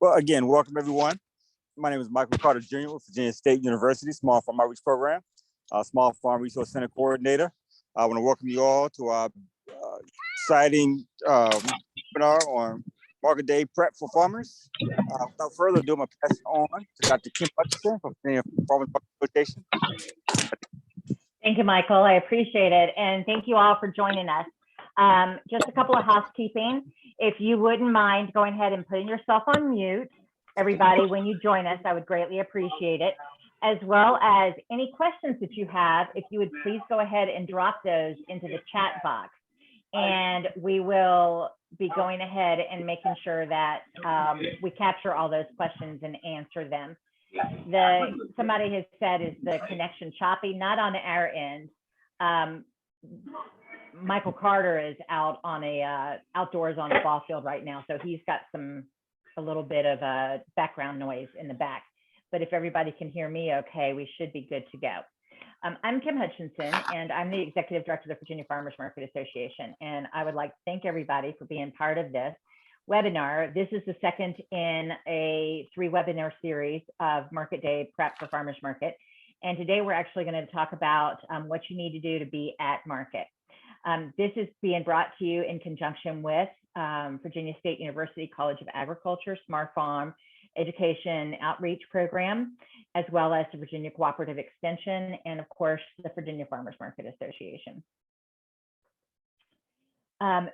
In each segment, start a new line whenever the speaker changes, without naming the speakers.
Well, again, welcome everyone. My name is Michael Carter Jr. with Virginia State University Small Farm Outreach Program, Small Farm Resource Center Coordinator. I want to welcome you all to our exciting webinar on Market Day Prep for Farmers. Without further ado, I'm going to pass it on to Dr. Kim Hutchinson from Virginia Farmers Association.
Thank you, Michael. I appreciate it. And thank you all for joining us. Just a couple of housekeeping. If you wouldn't mind going ahead and putting yourself on mute, everybody, when you join us, I would greatly appreciate it. As well as any questions that you have, if you would please go ahead and drop those into the chat box. And we will be going ahead and making sure that we capture all those questions and answer them. Somebody has said, is the connection choppy? Not on our end. Michael Carter is out on outdoors on a ball field right now, so he's got a little bit of a background noise in the back. But if everybody can hear me okay, we should be good to go. I'm Kim Hutchinson, and I'm the Executive Director of the Virginia Farmers Market Association. And I would like to thank everybody for being part of this webinar. This is the second in a 3-webinar series of Market Day Prep for Farmers Market. And today we're actually going to talk about what you need to do to be at market. This is being brought to you in conjunction with Virginia State University College of Agriculture, Smart Farm Education Outreach Program, as well as the Virginia Cooperative Extension, and of course, the Virginia Farmers Market Association.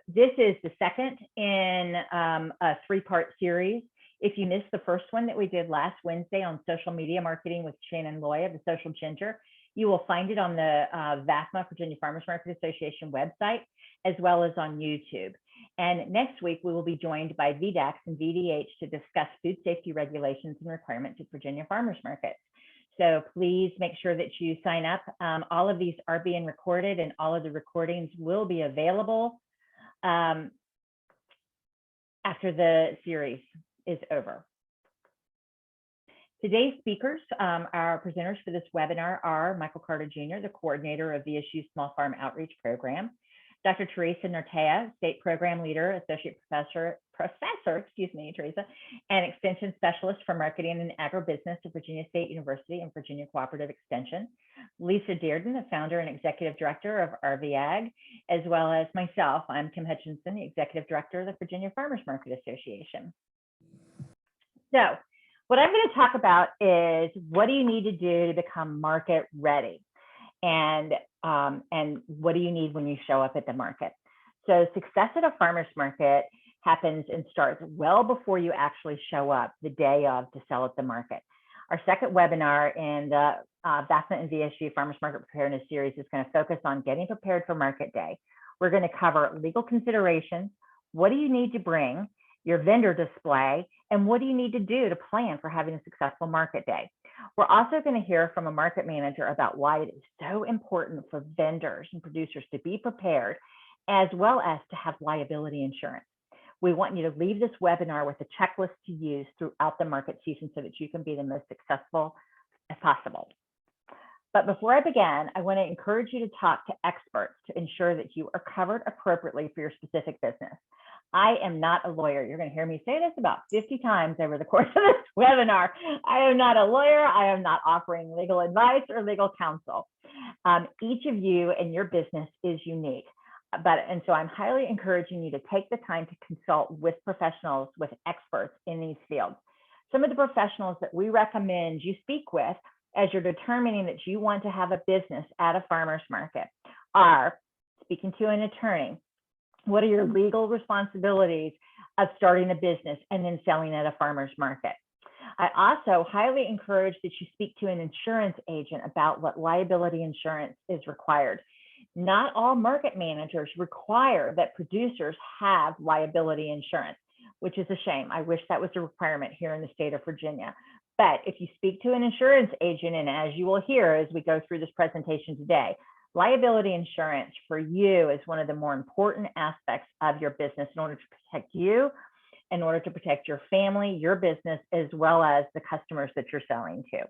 This is the second in a 3-part series. If you missed the first one that we did last Wednesday on social media marketing with Shannon Loy of the Social Ginger, you will find it on the VAFMA, Virginia Farmers Market Association website, as well as on YouTube. And next week, we will be joined by VDAX and VDH to discuss food safety regulations and requirements at Virginia Farmers Markets. So please make sure that you sign up. All of these are being recorded, and all of the recordings will be available after the series is over. Today's speakers, our presenters for this webinar are Michael Carter Jr., the coordinator of VSU Small Farm Outreach Program, Dr. Theresa Nartea, State Program Leader, Associate Professor, Theresa, and Extension Specialist for Marketing and Agribusiness at Virginia State University and Virginia Cooperative Extension, Lisa Dearden, the founder and Executive Director of RVAG, as well as myself. I'm Kim Hutchinson, the Executive Director of the Virginia Farmers Market Association. So, what I'm going to talk about is what do you need to do to become market ready, and what do you need when you show up at the market. So success at a farmer's market happens and starts well before you actually show up the day of to sell at the market. Our second webinar in the VAFMA and VSU Farmers Market Preparedness Series is going to focus on getting prepared for market day. We're going to cover legal considerations, what do you need to bring, your vendor display, and what do you need to do to plan for having a successful market day. We're also going to hear from a market manager about why it is so important for vendors and producers to be prepared, as well as to have liability insurance. We want you to leave this webinar with a checklist to use throughout the market season so that you can be the most successful as possible. But before I begin, I want to encourage you to talk to experts to ensure that you are covered appropriately for your specific business. I am not a lawyer. You're going to hear me say this about 50 times over the course of this webinar. I am not a lawyer. I am not offering legal advice or legal counsel. Each of you and your business is unique. And so I'm highly encouraging you to take the time to consult with professionals, with experts in these fields. Some of the professionals that we recommend you speak with as you're determining that you want to have a business at a farmer's market are speaking to an attorney. What are your legal responsibilities of starting a business and then selling at a farmer's market? I also highly encourage that you speak to an insurance agent about what liability insurance is required. Not all market managers require that producers have liability insurance, which is a shame. I wish that was a requirement here in the state of Virginia. But if you speak to an insurance agent, and as you will hear as we go through this presentation today, liability insurance for you is one of the more important aspects of your business in order to protect you, in order to protect your family, your business, as well as the customers that you're selling to.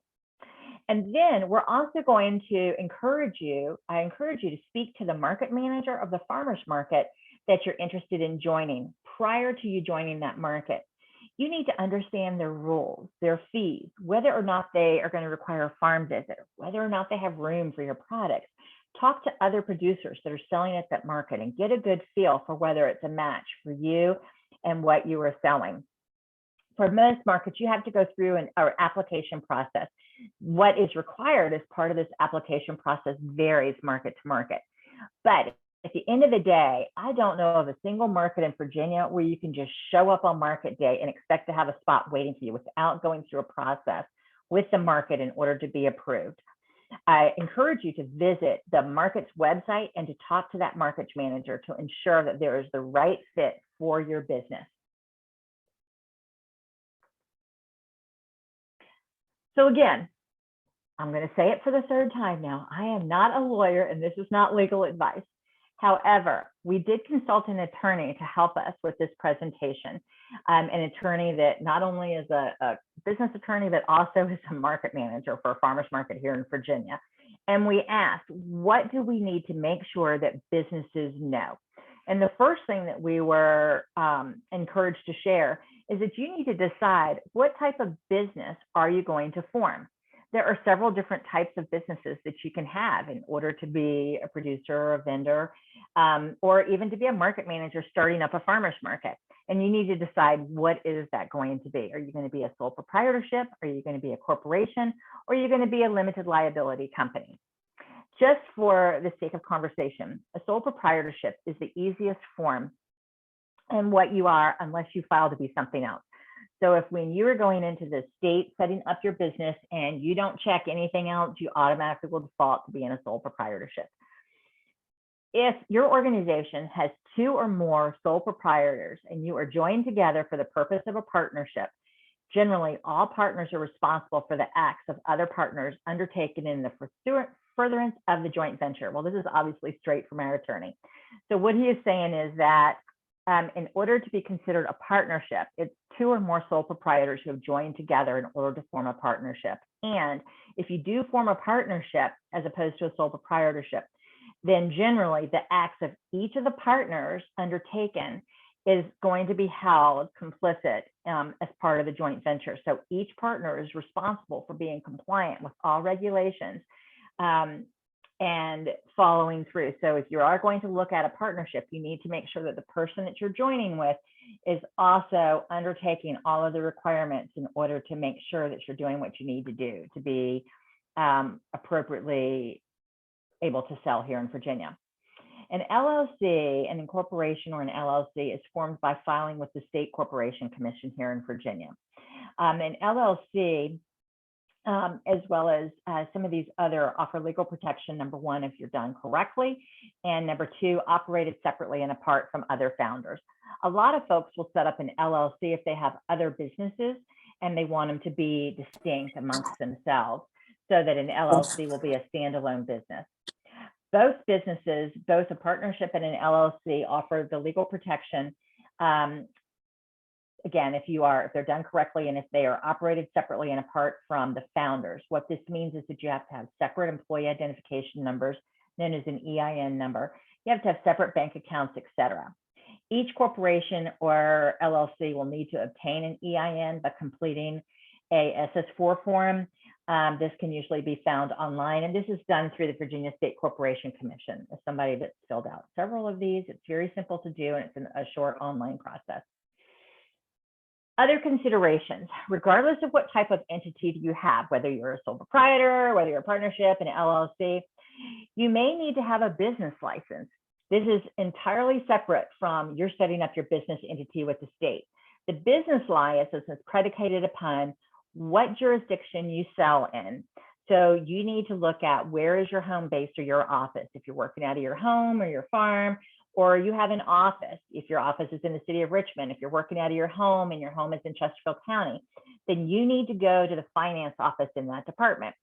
And then we're also going to encourage you to speak to the market manager of the farmer's market that you're interested in joining prior to you joining that market. you need to understand their rules, their fees, whether or not they are going to require a farm visit, whether or not they have room for your products. Talk to other producers that are selling at that market and get a good feel for whether it's a match for you and what you are selling. For most markets, you have to go through our application process. What is required as part of this application process varies market to market. But at the end of the day, I don't know of a single market in Virginia where you can just show up on market day and expect to have a spot waiting for you without going through a process with the market in order to be approved. I encourage you to visit the market's website and to talk to that market manager to ensure that there is the right fit for your business. So again, I'm going to say it for the third time now. I am not a lawyer and this is not legal advice. However, we did consult an attorney to help us with this presentation, an attorney that not only is a business attorney, but also is a market manager for a farmer's market here in Virginia. And we asked, what do we need to make sure that businesses know? And the first thing that we were encouraged to share is that you need to decide what type of business are you going to form. There are several different types of businesses that you can have in order to be a producer or a vendor, or even to be a market manager starting up a farmer's market. And you need to decide, what is that going to be? Are you going to be a sole proprietorship? Are you going to be a corporation? Or are you going to be a limited liability company? Just for the sake of conversation, a sole proprietorship is the easiest form and what you are unless you file to be something else. So if when you are going into the state setting up your business and you don't check anything else, you automatically will default to being a sole proprietorship. If your organization has 2 or more sole proprietors and you are joined together for the purpose of a partnership, generally all partners are responsible for the acts of other partners undertaken in the furtherance of the joint venture. Well, this is obviously straight from our attorney. So what he is saying is that in order to be considered a partnership, it's 2 or more sole proprietors who have joined together in order to form a partnership. And if you do form a partnership as opposed to a sole proprietorship, then generally the acts of each of the partners undertaken is going to be held complicit as part of the joint venture. So each partner is responsible for being compliant with all regulations and following through. So if you are going to look at a partnership, you need to make sure that the person that you're joining with is also undertaking all of the requirements in order to make sure that you're doing what you need to do to be appropriately able to sell here in Virginia. An LLC, an incorporation or an LLC is formed by filing with the State Corporation Commission here in Virginia. An LLC, as well as some of these other, offer legal protection, number 1, if you're done correctly, and number 2, operated separately and apart from other founders. A lot of folks will set up an LLC if they have other businesses and they want them to be distinct amongst themselves, so that an LLC will be a standalone business. Both businesses, both a partnership and an LLC, offer the legal protection. Again, if they're done correctly and if they are operated separately and apart from the founders. What this means is that you have to have separate employee identification numbers, known as an EIN number. You have to have separate bank accounts, etc. Each corporation or LLC will need to obtain an EIN by completing a SS4 form. This can usually be found online, and this is done through the Virginia State Corporation Commission. As somebody that's filled out several of these, it's very simple to do, and it's a short online process. Other considerations, regardless of what type of entity you have, whether you're a sole proprietor, whether you're a partnership, an LLC, you may need to have a business license. This is entirely separate from you're setting up your business entity with the state. The business license is predicated upon what jurisdiction you sell in. So you need to look at where is your home base or your office. If you're working out of your home or your farm, or you have an office, if your office is in the city of Richmond, if you're working out of your home and your home is in Chesterfield County, then you need to go to the finance office in that department.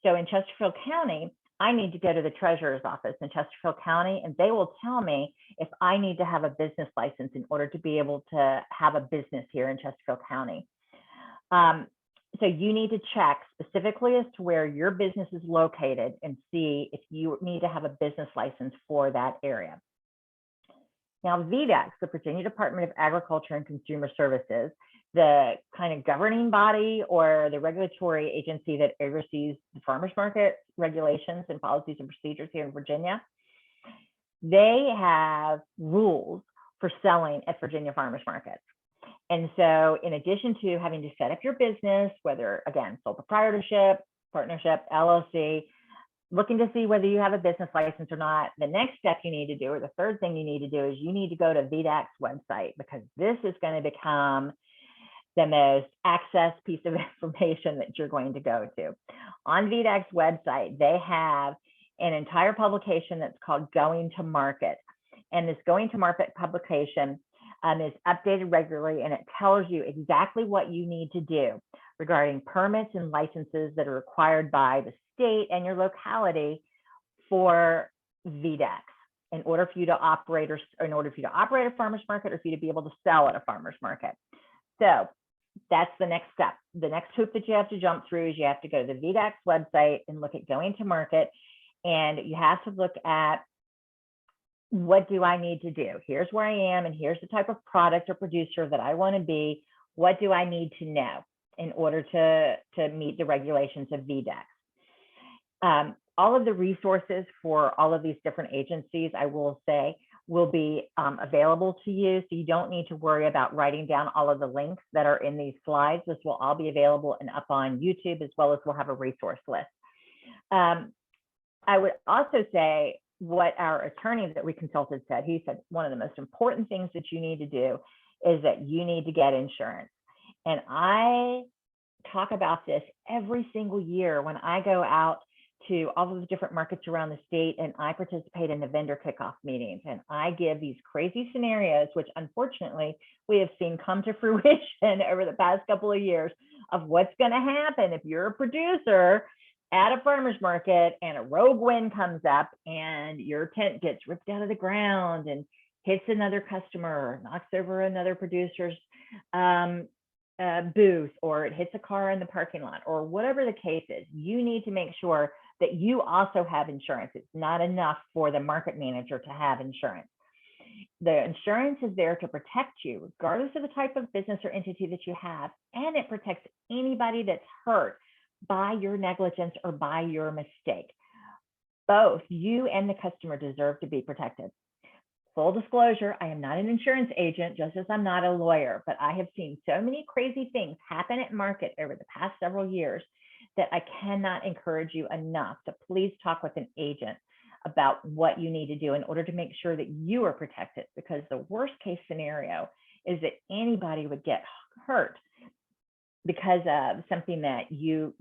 So in Chesterfield County, I need to go to the treasurer's office in Chesterfield County, and they will tell me if I need to have a business license in order to be able to have a business here in Chesterfield County. So you need to check specifically as to where your business is located and see if you need to have a business license for that area. Now, VDEX, the Virginia Department of Agriculture and Consumer Services, the kind of governing body or the regulatory agency that oversees the farmers market regulations and policies and procedures here in Virginia, they have rules for selling at Virginia farmers markets. And so in addition to having to set up your business, whether, again, sole proprietorship, partnership, LLC, looking to see whether you have a business license or not, the next step you need to do, or the third thing you need to do, is you need to go to VDAC's website, because this is going to become the most accessed piece of information that you're going to go to. On VDAC's website, they have an entire publication that's called Going to Market. And this Going to Market publication is updated regularly, and it tells you exactly what you need to do regarding permits and licenses that are required by the state and your locality for VDACs in order for you to operate, or in order for you to operate a farmer's market, or for you to be able to sell at a farmer's market. So that's the next step. The next hoop that you have to jump through is you have to go to the VDAC's website and look at Going to Market, and you have to look at, what do I need to do? Here's where I am, and here's the type of product or producer that I want to be. What do I need to know in order to meet the regulations of VDACs? All of the resources for all of these different agencies, I will say, will be available to you. So you don't need to worry about writing down all of the links that are in these slides. This will all be available and up on YouTube, as well as we'll have a resource list. I would also say what our attorney that we consulted said. He said, one of the most important things that you need to do is that you need to get insurance. And I talk about this every single year when I go out to all of the different markets around the state, and I participate in the vendor kickoff meetings, and I give these crazy scenarios, which unfortunately we have seen come to fruition over the past couple of years, of what's going to happen if you're a producer at a farmer's market and a rogue wind comes up and your tent gets ripped out of the ground and hits another customer, or knocks over another producer's booth, or it hits a car in the parking lot, or whatever the case is. You need to make sure that you also have insurance. It's not enough for the market manager to have insurance. The insurance is there to protect you, regardless of the type of business or entity that you have, and it protects anybody that's hurt by your negligence or by your mistake. Both you and the customer deserve to be protected. Full disclosure, I am not an insurance agent, just as I'm not a lawyer, but I have seen so many crazy things happen at market over the past several years that I cannot encourage you enough to please talk with an agent about what you need to do in order to make sure that you are protected, because the worst case scenario is that anybody would get hurt because of something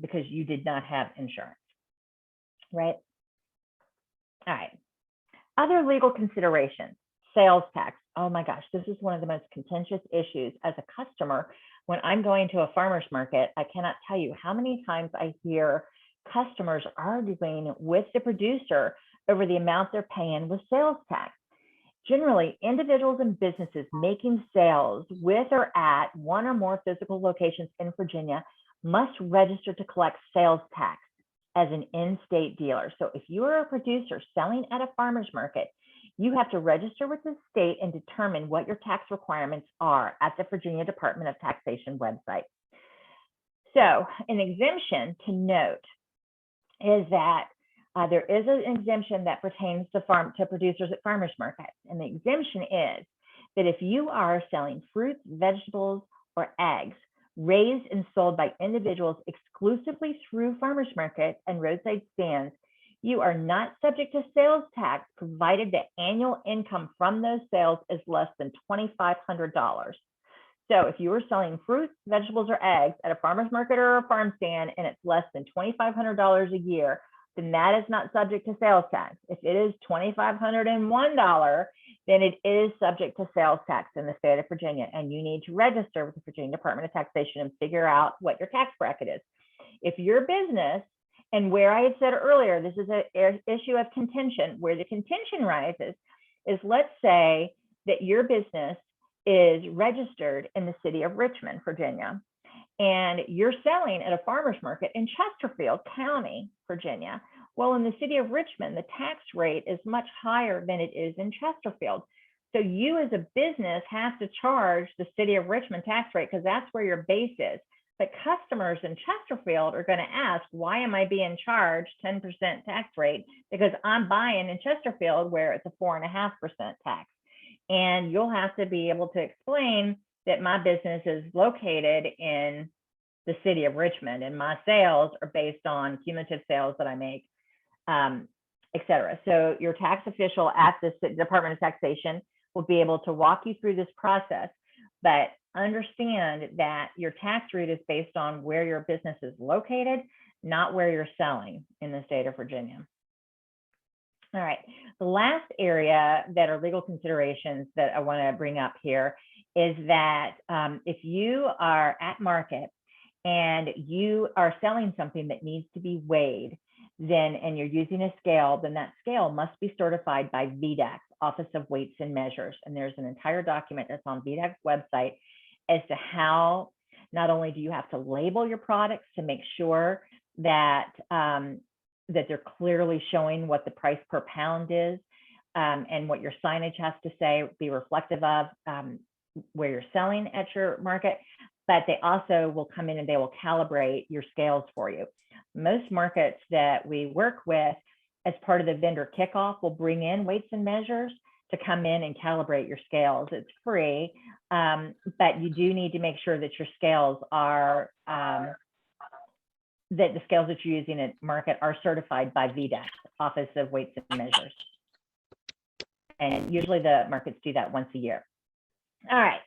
because you did not have insurance, right? All right. Other legal considerations, sales tax. Oh my gosh, this is one of the most contentious issues as a customer. When I'm going to a farmer's market, I cannot tell you how many times I hear customers arguing with the producer over the amount they're paying with sales tax. Generally, individuals and businesses making sales with or at one or more physical locations in Virginia must register to collect sales tax as an in-state dealer. So if you are a producer selling at a farmer's market, you have to register with the state and determine what your tax requirements are at the Virginia Department of Taxation website. So an exemption to note is that there is an exemption that pertains to producers at farmers markets. And the exemption is that if you are selling fruits, vegetables, or eggs raised and sold by individuals exclusively through farmers markets and roadside stands, you are not subject to sales tax, provided the annual income from those sales is less than $2,500. So if you are selling fruits, vegetables, or eggs at a farmer's market or a farm stand, and it's less than $2,500 a year, then that is not subject to sales tax. If it is $2,501, then it is subject to sales tax in the state of Virginia, and you need to register with the Virginia Department of Taxation and figure out what your tax bracket is. If your business, and where I had said earlier, this is an issue of contention, where the contention rises is, let's say that your business is registered in the city of Richmond, Virginia, and you're selling at a farmer's market in Chesterfield County, Virginia. Well, in the city of Richmond, the tax rate is much higher than it is in Chesterfield. So you as a business have to charge the city of Richmond tax rate because that's where your base is. But customers in Chesterfield are going to ask, why am I being charged 10% tax rate? Because I'm buying in Chesterfield where it's a 4.5% tax. And you'll have to be able to explain that my business is located in the city of Richmond and my sales are based on cumulative sales that I make, et cetera. So your tax official at the Department of Taxation will be able to walk you through this process, but understand that your tax rate is based on where your business is located, not where you're selling in the state of Virginia. All right, the last area that are legal considerations that I want to bring up here is that if you are at market and you are selling something that needs to be weighed, then and you're using a scale, then that scale must be certified by VDAX, Office of Weights and Measures. And there's an entire document that's on VDAX website as to how not only do you have to label your products to make sure that that they're clearly showing what the price per pound is, and what your signage has to say, be reflective of where you're selling at your market, but they also will come in and they will calibrate your scales for you. Most markets that we work with as part of the vendor kickoff will bring in weights and measures to come in and calibrate your scales. It's free, but you do need to make sure that your scales are, that the scales that you're using at market are certified by VDAX, Office of Weights and Measures. And usually the markets do that once a year. All right,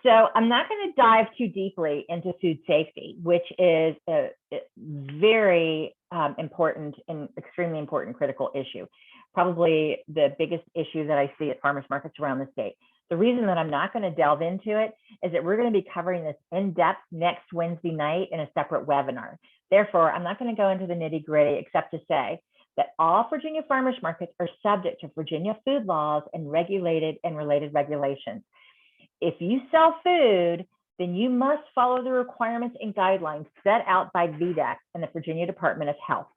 so I'm not going to dive too deeply into food safety, which is a very important and extremely important critical issue. Probably the biggest issue that I see at farmers markets around the state. The reason that I'm not going to delve into it is that we're going to be covering this in depth next Wednesday night in a separate webinar. Therefore, I'm not going to go into the nitty gritty except to say that all Virginia farmers markets are subject to Virginia food laws and regulated and related regulations. If you sell food, then you must follow the requirements and guidelines set out by VDAX and the Virginia Department of Health.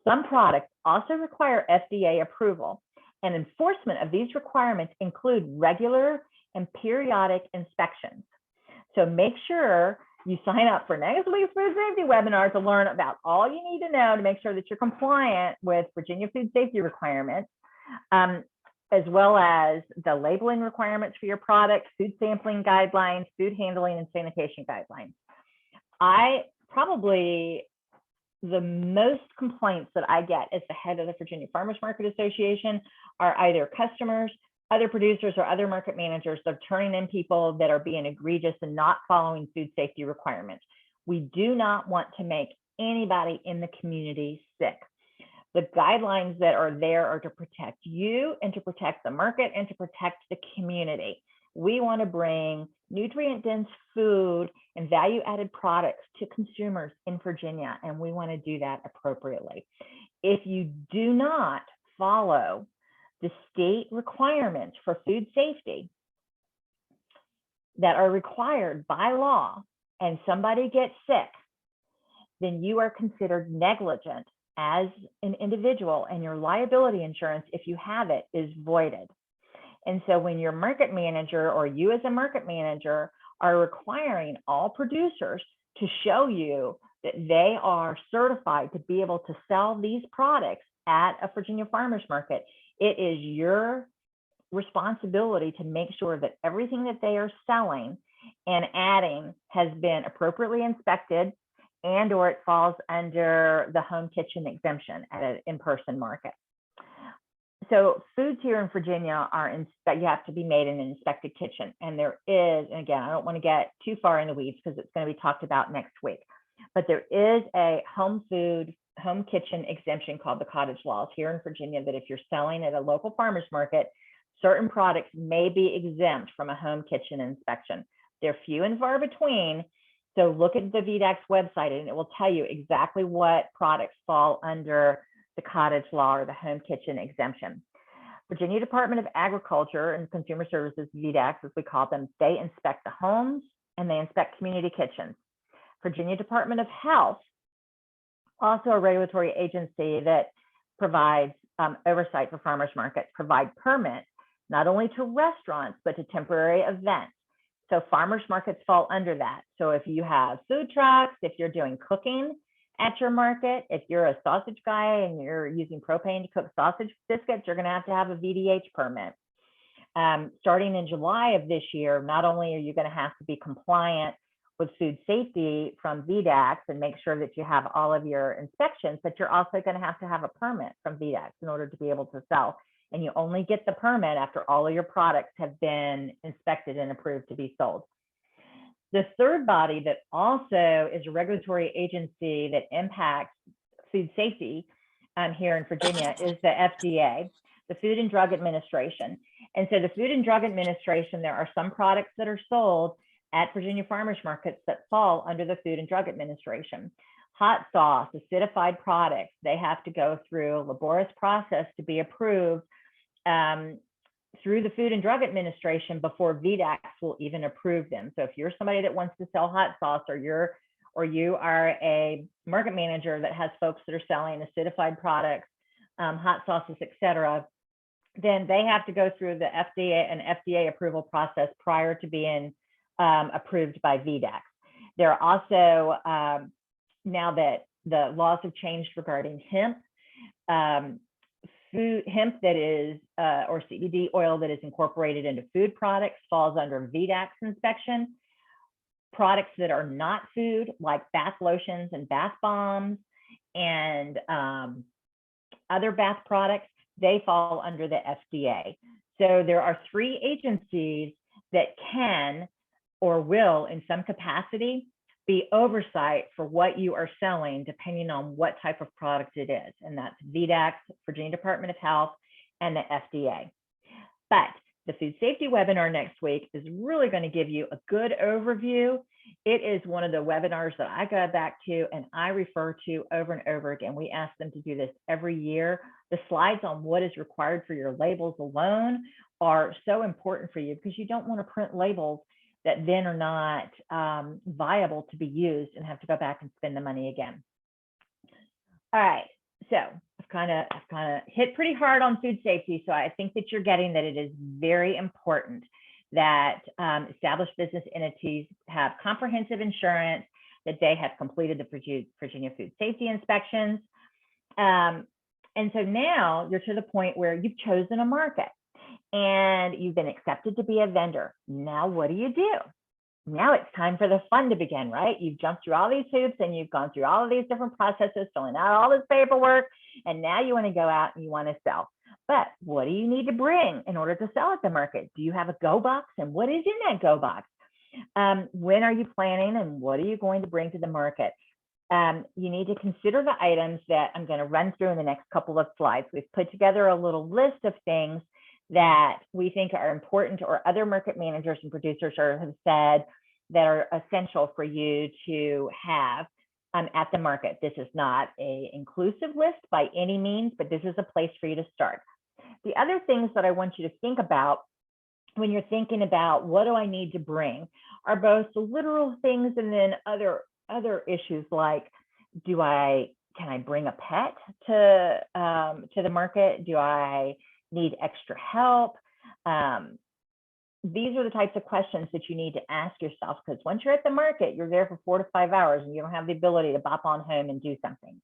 Some products also require FDA approval, and enforcement of these requirements include regular and periodic inspections. So make sure you sign up for next week's food safety webinar to learn about all you need to know to make sure that you're compliant with Virginia food safety requirements, as well as the labeling requirements for your products, food sampling guidelines, food handling and sanitation guidelines. Probably the most complaints that I get as the head of the Virginia Farmers Market Association are either customers, other producers, or other market managers that are turning in people that are being egregious and not following food safety requirements. We do not want to make anybody in the community sick. The guidelines that are there are to protect you and to protect the market and to protect the community. We want to bring nutrient-dense food and value-added products to consumers in Virginia, and we want to do that appropriately. If you do not follow the state requirements for food safety that are required by law and somebody gets sick, then you are considered negligent as an individual, and your liability insurance, if you have it, is voided. And so when your market manager or you as a market manager are requiring all producers to show you that they are certified to be able to sell these products at a Virginia farmers market, it is your responsibility to make sure that everything that they are selling and adding has been appropriately inspected, and or it falls under the home kitchen exemption at an in-person market. So foods here in Virginia are you have to be made in an inspected kitchen. And there is, and again, I don't want to get too far in the weeds because it's going to be talked about next week, but there is a home kitchen exemption called the cottage laws here in Virginia, that if you're selling at a local farmer's market, certain products may be exempt from a home kitchen inspection. They're few and far between. So look at the VDAX website and it will tell you exactly what products fall under the cottage law or the home kitchen exemption. Virginia Department of Agriculture and Consumer Services, VDAX as we call them, they inspect the homes and they inspect community kitchens. Virginia Department of Health, also a regulatory agency that provides oversight for farmers markets, provide permits not only to restaurants, but to temporary events. So farmers markets fall under that. So if you have food trucks, if you're doing cooking at your market, if you're a sausage guy and you're using propane to cook sausage biscuits, you're going to have a VDH permit. Starting in July of this year, not only are you going to have to be compliant with food safety from VDAX and make sure that you have all of your inspections, but you're also going to have a permit from VDAX in order to be able to sell. And you only get the permit after all of your products have been inspected and approved to be sold. The third body that also is a regulatory agency that impacts food safety here in Virginia is the FDA, the Food and Drug Administration. And so the Food and Drug Administration, there are some products that are sold at Virginia farmers markets that fall under the Food and Drug Administration. Hot sauce, acidified products, they have to go through a laborious process to be approved through the Food and Drug Administration before VDAX will even approve them. So if you're somebody that wants to sell hot sauce, or you are a market manager that has folks that are selling acidified products, hot sauces, etc., then they have to go through the FDA approval process prior to being approved by VDAX. There are also, now that the laws have changed regarding hemp, hemp that is, or CBD oil that is incorporated into food products falls under VDAX inspection. Products that are not food, like bath lotions and bath bombs and other bath products, they fall under the FDA. So there are 3 agencies that can or will, in some capacity, be oversight for what you are selling, depending on what type of product it is. And that's VDAX, Virginia Department of Health, and the FDA. But the food safety webinar next week is really going to give you a good overview. It is one of the webinars that I go back to and I refer to over and over again. We ask them to do this every year. The slides on what is required for your labels alone are so important for you, because you don't want to print labels that then are not viable to be used and have to go back and spend the money again. All right, so I've kind of hit pretty hard on food safety. So I think that you're getting that it is very important that established business entities have comprehensive insurance, that they have completed the Virginia food safety inspections. And so now you're to the point where you've chosen a market and you've been accepted to be a vendor. Now, what do? Now it's time for the fun to begin, right? You've jumped through all these hoops and you've gone through all of these different processes, filling out all this paperwork, and now you want to go out and you want to sell. But what do you need to bring in order to sell at the market? Do you have a go box? And what is in that go box? When are you planning and what are you going to bring to the market? You need to consider the items that I'm going to run through in the next couple of slides. We've put together a little list of things that we think are important, or other market managers and producers have said that are essential for you to have at the market. This is not an inclusive list by any means, but this is a place for you to start. The other things that I want you to think about when you're thinking about what do I need to bring are both the literal things and then other issues like, can I bring a pet to the market? Do I need extra help? These are the types of questions that you need to ask yourself, because once you're at the market, you're there for 4 to 5 hours and you don't have the ability to bop on home and do something.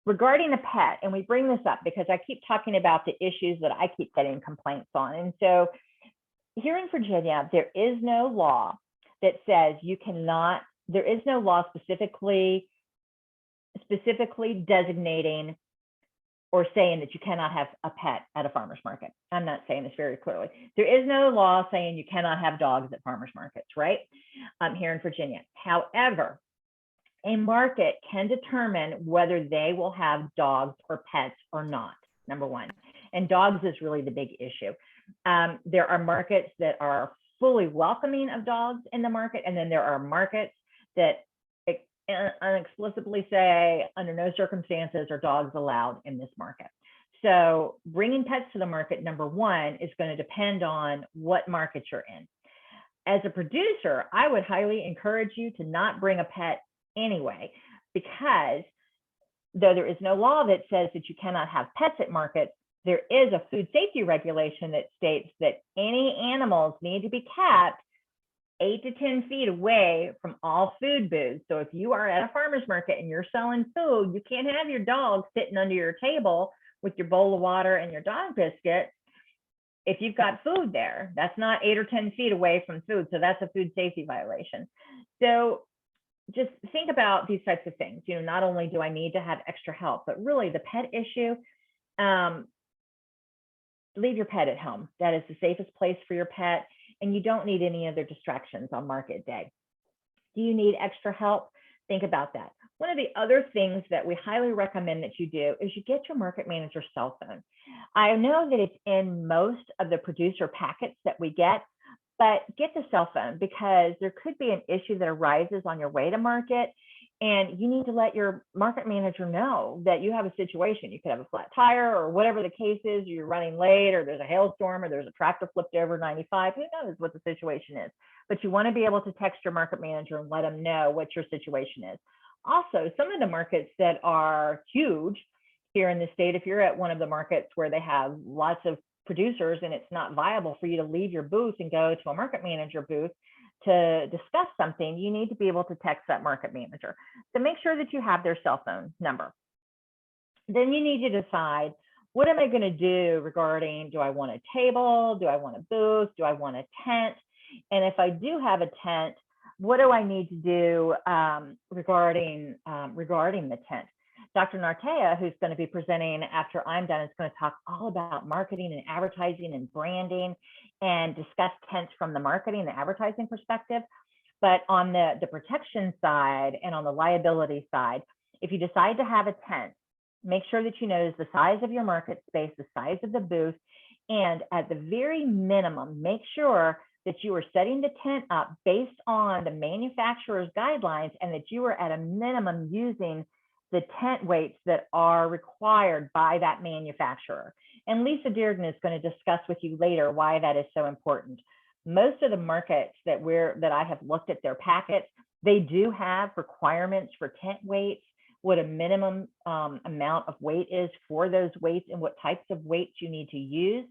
Regarding a pet, and we bring this up because I keep talking about the issues that I keep getting complaints on. And so here in Virginia, there is no law that says you cannot, there is no law specifically designating or saying that you cannot have a pet at a farmer's market. I'm not saying this very clearly. There is no law saying you cannot have dogs at farmers markets, right? Here in Virginia. However, a market can determine whether they will have dogs or pets or not, number one. And dogs is really the big issue. There are markets that are fully welcoming of dogs in the market, and then there are markets that unexplicitly say under no circumstances are dogs allowed in this market. So bringing pets to the market, number one, is going to depend on what market you're in. As a producer, I would highly encourage you to not bring a pet anyway, because though there is no law that says that you cannot have pets at markets, there is a food safety regulation that states that any animals need to be kept 8 to 10 feet away from all food booths. So if you are at a farmer's market and you're selling food, you can't have your dog sitting under your table with your bowl of water and your dog biscuit. If you've got food there, that's not 8 or 10 feet away from food. So that's a food safety violation. So just think about these types of things. You know, not only do I need to have extra help, but really the pet issue, leave your pet at home. That is the safest place for your pet, and you don't need any other distractions on market day. Do you need extra help? Think about that. One of the other things that we highly recommend that you do is you get your market manager's cell phone. I know that it's in most of the producer packets that we get, but get the cell phone, because there could be an issue that arises on your way to market, and you need to let your market manager know that you have a situation. You could have a flat tire or whatever the case is, you're running late, or there's a hailstorm, or there's a tractor flipped over 95, who knows what the situation is. But you want to be able to text your market manager and let them know what your situation is. Also, some of the markets that are huge here in the state, if you're at one of the markets where they have lots of producers and it's not viable for you to leave your booth and go to a market manager booth to discuss something, you need to be able to text that market manager. So make sure that you have their cell phone number. Then you need to decide, what am I going to do regarding, do I want a table? Do I want a booth? Do I want a tent? And if I do have a tent, what do I need to do regarding the tent? Dr. Nartea, who's going to be presenting after I'm done, is going to talk all about marketing and advertising and branding, and discuss tents from the marketing and advertising perspective. But on the protection side and on the liability side, if you decide to have a tent, make sure that you know the size of your market space, the size of the booth, and at the very minimum, make sure that you are setting the tent up based on the manufacturer's guidelines, and that you are at a minimum using the tent weights that are required by that manufacturer. And Lisa Dearden is going to discuss with you later why that is so important. Most of the markets that I have looked at their packets, they do have requirements for tent weights, what a minimum amount of weight is for those weights, and what types of weights you need to use.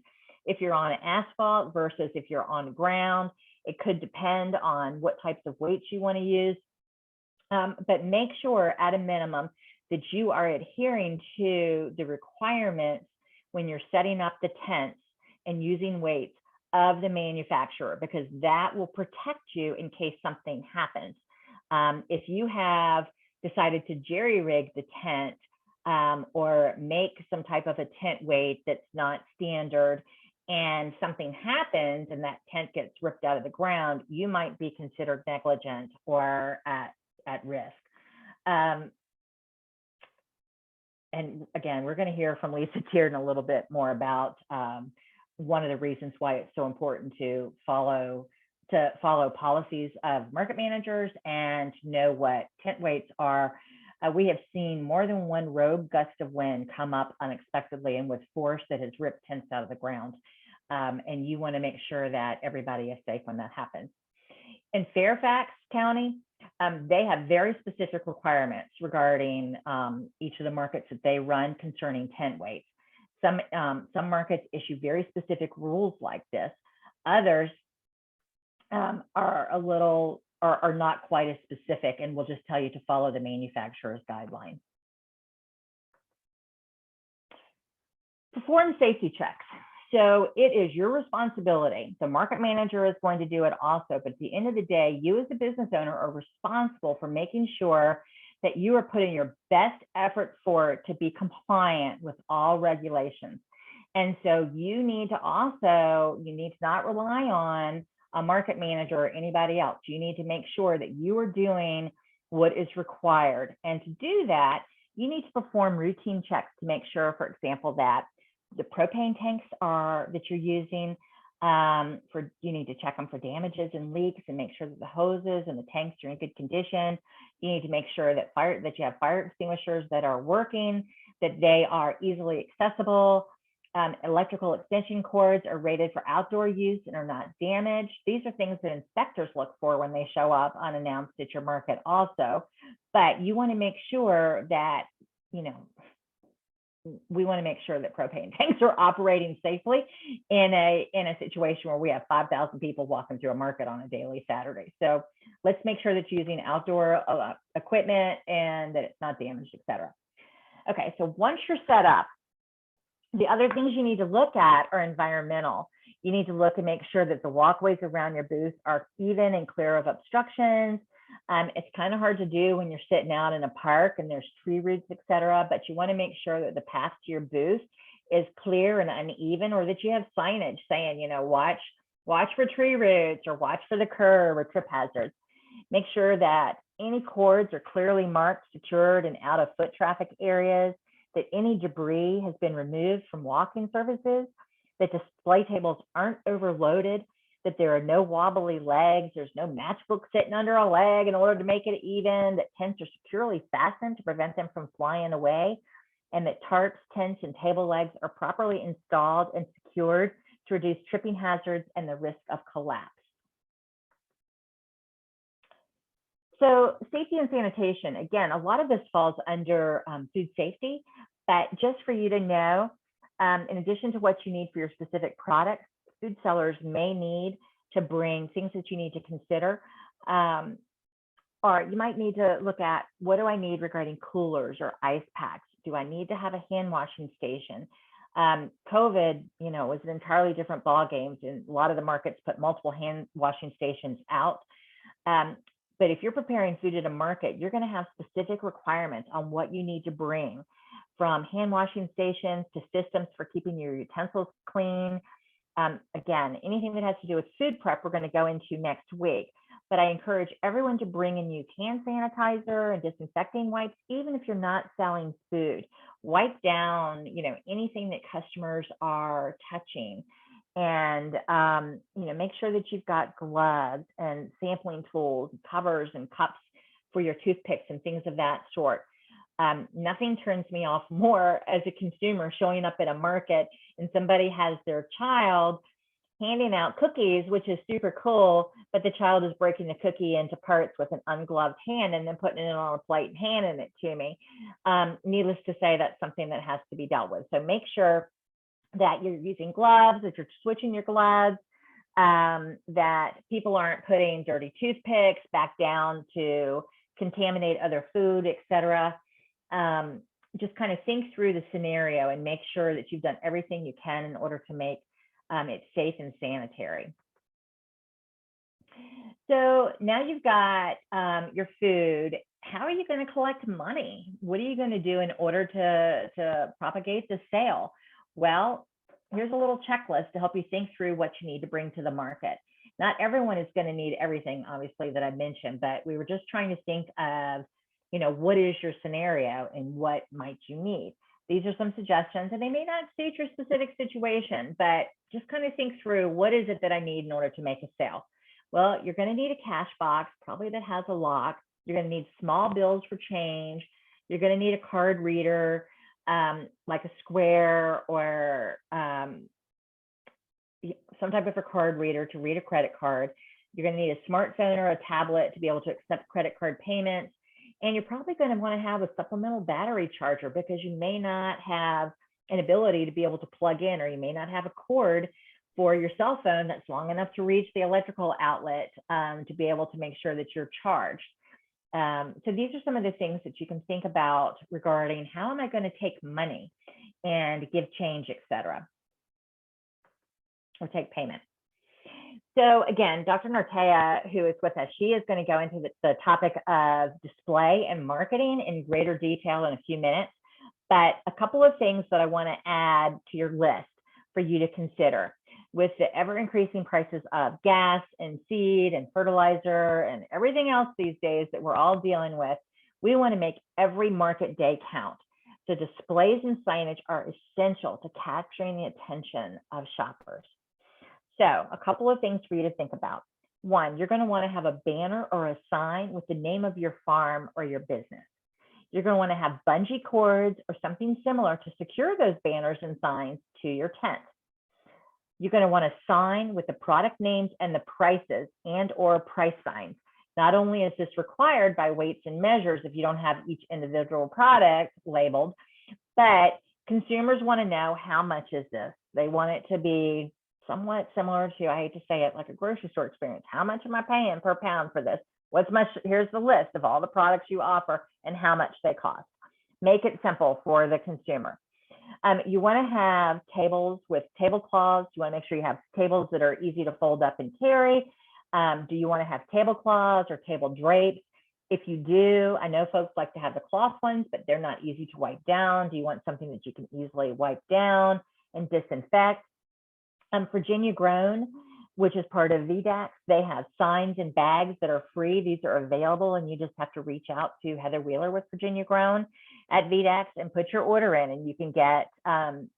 If you're on asphalt versus if you're on ground, it could depend on what types of weights you want to use. But make sure at a minimum that you are adhering to the requirements when you're setting up the tents and using weights of the manufacturer, because that will protect you in case something happens. If you have decided to jerry-rig the tent or make some type of a tent weight that's not standard, and something happens and that tent gets ripped out of the ground, you might be considered negligent or at risk. And again, we're going to hear from Lisa Dearden a little bit more about one of the reasons why it's so important to follow policies of market managers and to know what tent weights are. We have seen more than one rogue gust of wind come up unexpectedly and with force that has ripped tents out of the ground. And you want to make sure that everybody is safe when that happens. In Fairfax County, they have very specific requirements regarding each of the markets that they run concerning tent weights. Some markets issue very specific rules like this. Others are not quite as specific and will just tell you to follow the manufacturer's guidelines. Perform safety checks. So it is your responsibility. The market manager is going to do it also, but at the end of the day, you as a business owner are responsible for making sure that you are putting your best effort forward to be compliant with all regulations. And so you need to not rely on a market manager or anybody else. You need to make sure that you are doing what is required. And to do that, you need to perform routine checks to make sure, for example, that the propane tanks that you're using, you need to check them for damages and leaks and make sure that the hoses and the tanks are in good condition. You need to make sure that you have fire extinguishers that are working, that they are easily accessible. Electrical extension cords are rated for outdoor use and are not damaged. These are things that inspectors look for when they show up unannounced at your market also. But you want to make sure that, we want to make sure that propane tanks are operating safely in a situation where we have 5,000 people walking through a market on a daily Saturday. So let's make sure that you're using outdoor equipment and that it's not damaged, et cetera. Okay, so once you're set up, the other things you need to look at are environmental. You need to look and make sure that the walkways around your booth are even and clear of obstructions. It's kind of hard to do when you're sitting out in a park and there's tree roots, et cetera, but you want to make sure that the path to your booth is clear and uneven, or that you have signage saying, you know, watch for tree roots, or watch for the curb or trip hazards. Make sure that any cords are clearly marked, secured, and out of foot traffic areas, that any debris has been removed from walking surfaces, that display tables aren't overloaded, that there are no wobbly legs, there's no matchbook sitting under a leg in order to make it even, that tents are securely fastened to prevent them from flying away, and that tarps, tents, and table legs are properly installed and secured to reduce tripping hazards and the risk of collapse. So safety and sanitation, again, a lot of this falls under food safety, but just for you to know, in addition to what you need for your specific products, food sellers may need to bring things that you need to consider, or you might need to look at, what do I need regarding coolers or ice packs? Do I need to have a hand washing station? COVID, you know, was an entirely different ballgame, and a lot of the markets put multiple hand washing stations out. But if you're preparing food at a market, you're going to have specific requirements on what you need to bring, from hand washing stations to systems for keeping your utensils clean. Again, anything that has to do with food prep, we're going to go into next week. But I encourage everyone to bring in used hand sanitizer and disinfecting wipes, even if you're not selling food. Wipe down, you know, anything that customers are touching. And, you know, make sure that you've got gloves and sampling tools, covers and cups for your toothpicks and things of that sort. Nothing turns me off more as a consumer showing up at a market and somebody has their child handing out cookies, which is super cool, but the child is breaking the cookie into parts with an ungloved hand and then putting it on a plate and handing it to me. Needless to say, that's something that has to be dealt with. So make sure that you're using gloves, that you're switching your gloves, that people aren't putting dirty toothpicks back down to contaminate other food, et cetera. Just kind of think through the scenario and make sure that you've done everything you can in order to make it safe and sanitary. So now you've got your food. How are you going to collect money? What are you going to do in order to propagate the sale? Well, here's a little checklist to help you think through what you need to bring to the market. Not everyone is going to need everything, obviously, that I mentioned, but we were just trying to think of, you know, what is your scenario and what might you need? These are some suggestions, and they may not suit your specific situation, but just kind of think through, what is it that I need in order to make a sale? Well, you're going to need a cash box, probably that has a lock. You're going to need small bills for change. You're going to need a card reader, like a Square or some type of a card reader to read a credit card. You're going to need a smartphone or a tablet to be able to accept credit card payments. And you're probably going to want to have a supplemental battery charger, because you may not have an ability to be able to plug in, or you may not have a cord for your cell phone that's long enough to reach the electrical outlet to be able to make sure that you're charged. So these are some of the things that you can think about regarding, how am I going to take money and give change, et cetera, or take payment. So again, Dr. Nartea, who is with us, she is going to go into the topic of display and marketing in greater detail in a few minutes. But a couple of things that I want to add to your list for you to consider. With the ever increasing prices of gas and seed and fertilizer and everything else these days that we're all dealing with, we want to make every market day count. So displays and signage are essential to capturing the attention of shoppers. So a couple of things for you to think about. One, you're going to want to have a banner or a sign with the name of your farm or your business. You're going to want to have bungee cords or something similar to secure those banners and signs to your tent. You're going to want a sign with the product names and the prices and or price signs. Not only is this required by weights and measures if you don't have each individual product labeled, but Consumers want to know, how much is this? They want it to be somewhat similar to, I hate to say it, like a grocery store experience. How much am I paying per pound for this? Here's the list of all the products you offer and how much they cost. Make it simple for the consumer. You want to have tables with tablecloths. You want to make sure you have tables that are easy to fold up and carry. Do you want to have tablecloths or table drapes? If you do, I know folks like to have the cloth ones, but they're not easy to wipe down. Do you want something that you can easily wipe down and disinfect? Virginia Grown, which is part of VDAX, they have signs and bags that are free. These are available, and you just have to reach out to Heather Wheeler with Virginia Grown at VDAX and put your order in, and you can get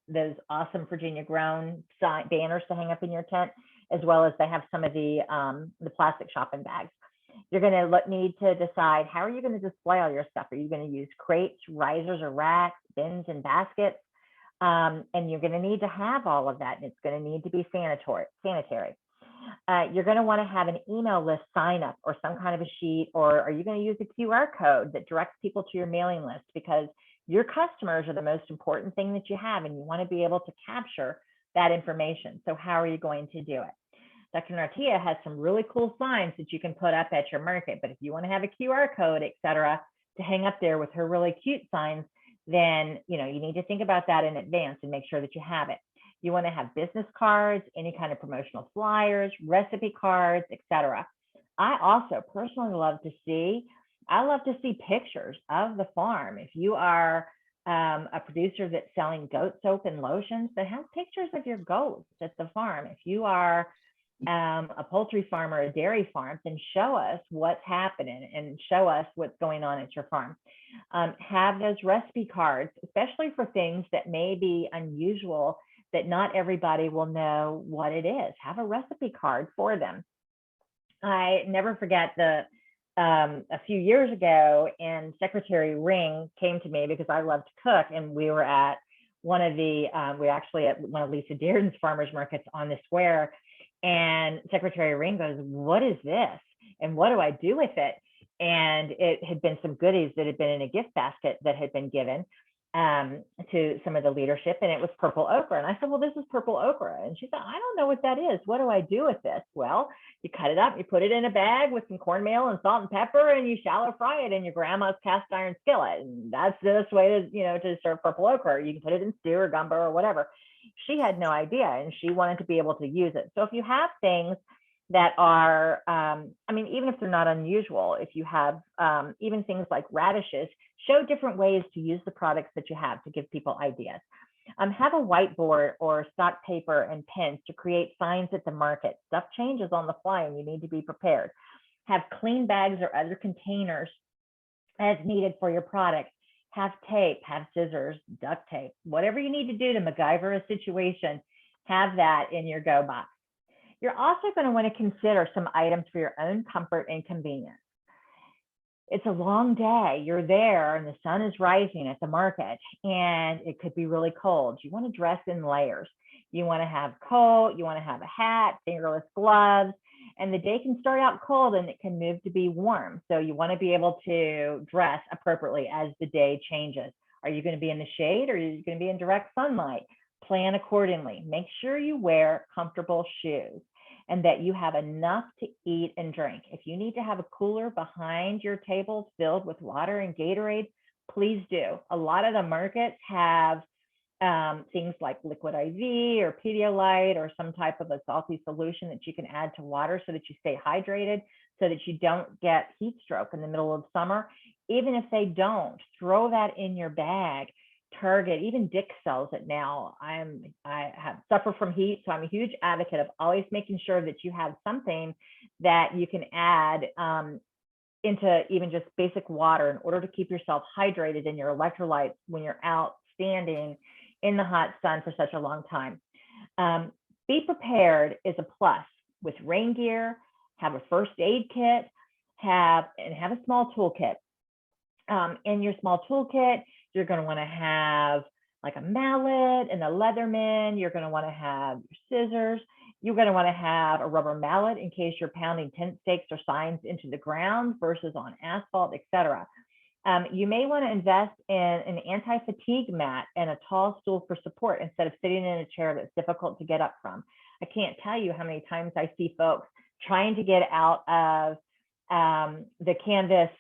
those awesome Virginia Grown banners to hang up in your tent, as well as they have some of the plastic shopping bags. You're going to need to decide, how are you going to display all your stuff? Are you going to use crates, risers, or racks, bins, and baskets? And you're going to need to have all of that, and it's going to need to be sanitary. You're going to want to have an email list sign up or some kind of a sheet, or are you going to use a QR code that directs people to your mailing list? Because your customers are the most important thing that you have, and you want to be able to capture that information. So how are you going to do it? Dr. Nartea has some really cool signs that you can put up at your market, but if you want to have a QR code, et cetera, to hang up there with her really cute signs, then you need to think about that in advance and make sure that you have it. You want to have business cards, any kind of promotional flyers, recipe cards, etc. I also personally love to see pictures of the farm. If you are a producer that's selling goat soap and lotions, then have pictures of your goats at the farm. If you are a poultry farm or a dairy farm, then show us what's happening and show us what's going on at your farm. Have those recipe cards, especially for things that may be unusual, that not everybody will know what it is. Have a recipe card for them. I never forget a few years ago, and Secretary Ring came to me because I love to cook, and we were at one of Lisa Dearden's farmers markets on the square. And Secretary Ring goes, "What is this? And what do I do with it?" And it had been some goodies that had been in a gift basket that had been given to some of the leadership, and it was purple okra. And I said, "Well, this is purple okra." And she said, "I don't know what that is. What do I do with this?" Well, you cut it up, you put it in a bag with some cornmeal and salt and pepper, and you shallow fry it in your grandma's cast iron skillet. And that's the best way to serve purple okra. You can put it in stew or gumbo or whatever. She had no idea, and she wanted to be able to use it. So if you have things that are, even if they're not unusual, if you have even things like radishes, show different ways to use the products that you have to give people ideas. Have a whiteboard or stock paper and pens to create signs at the market. Stuff changes on the fly, and you need to be prepared. Have clean bags or other containers as needed for your products. Have tape, have scissors, duct tape, whatever you need to do to MacGyver a situation, have that in your go box. You're also going to want to consider some items for your own comfort and convenience. It's a long day. You're there and the sun is rising at the market, and it could be really cold. You want to dress in layers. You want to have coat, you want to have a hat, fingerless gloves, and the day can start out cold and it can move to be warm. So you want to be able to dress appropriately as the day changes. Are you going to be in the shade, or are you going to be in direct sunlight? Plan accordingly. Make sure you wear comfortable shoes and that you have enough to eat and drink. If you need to have a cooler behind your tables filled with water and Gatorade, please do. A lot of the markets have things like liquid IV or Pedialyte or some type of a salty solution that you can add to water so that you stay hydrated, so that you don't get heat stroke in the middle of summer. Even if they don't, throw that in your bag. Target, even Dick sells it now. I suffer from heat, so I'm a huge advocate of always making sure that you have something that you can add into even just basic water in order to keep yourself hydrated and your electrolytes when you're out standing in the hot sun for such a long time. Be prepared is a plus with rain gear. Have a first aid kit. Have a small toolkit. In your small toolkit, you're going to want to have like a mallet and a Leatherman. You're going to want to have your scissors. You're going to want to have a rubber mallet in case you're pounding tent stakes or signs into the ground versus on asphalt, etc. You may want to invest in an anti-fatigue mat and a tall stool for support instead of sitting in a chair that's difficult to get up from. I can't tell you how many times I see folks trying to get out of the canvas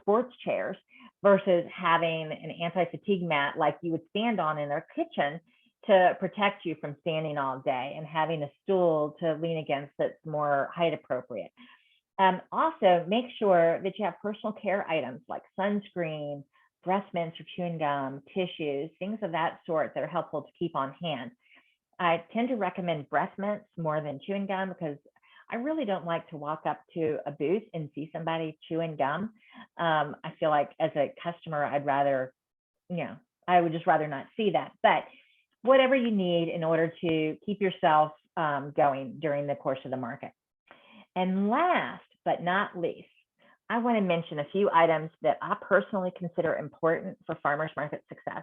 sports chairs versus having an anti-fatigue mat like you would stand on in their kitchen to protect you from standing all day, and having a stool to lean against that's more height appropriate. Also, make sure that you have personal care items like sunscreen, breath mints or chewing gum, tissues, things of that sort that are helpful to keep on hand. I tend to recommend breath mints more than chewing gum because I really don't like to walk up to a booth and see somebody chewing gum. I feel like as a customer, I'd rather, I would just rather not see that. But whatever you need in order to keep yourself going during the course of the market. And last but not least, I want to mention a few items that I personally consider important for farmers market success.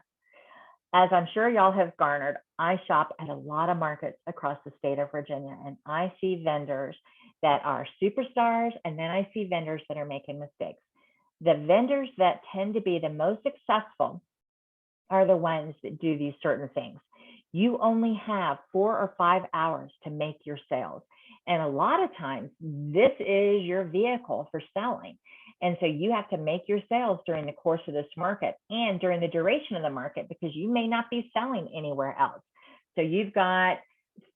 As I'm sure y'all have garnered, I shop at a lot of markets across the state of Virginia, and I see vendors that are superstars, and then I see vendors that are making mistakes. The vendors that tend to be the most successful are the ones that do these certain things. You only have 4 or 5 hours to make your sales. And a lot of times, this is your vehicle for selling. And so you have to make your sales during the course of this market and during the duration of the market, because you may not be selling anywhere else. So you've got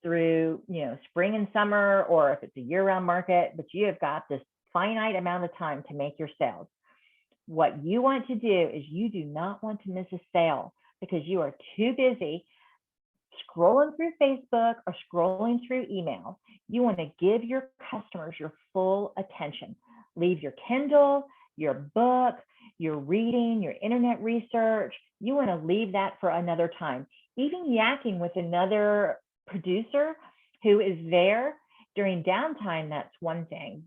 through, spring and summer, or if it's a year-round market, but you have got this finite amount of time to make your sales. What you want to do is you do not want to miss a sale because you are too busy scrolling through Facebook or scrolling through email. You want to give your customers your full attention. Leave your Kindle, your book, your reading, your internet research. You want to leave that for another time. Even yakking with another producer who is there during downtime, that's one thing.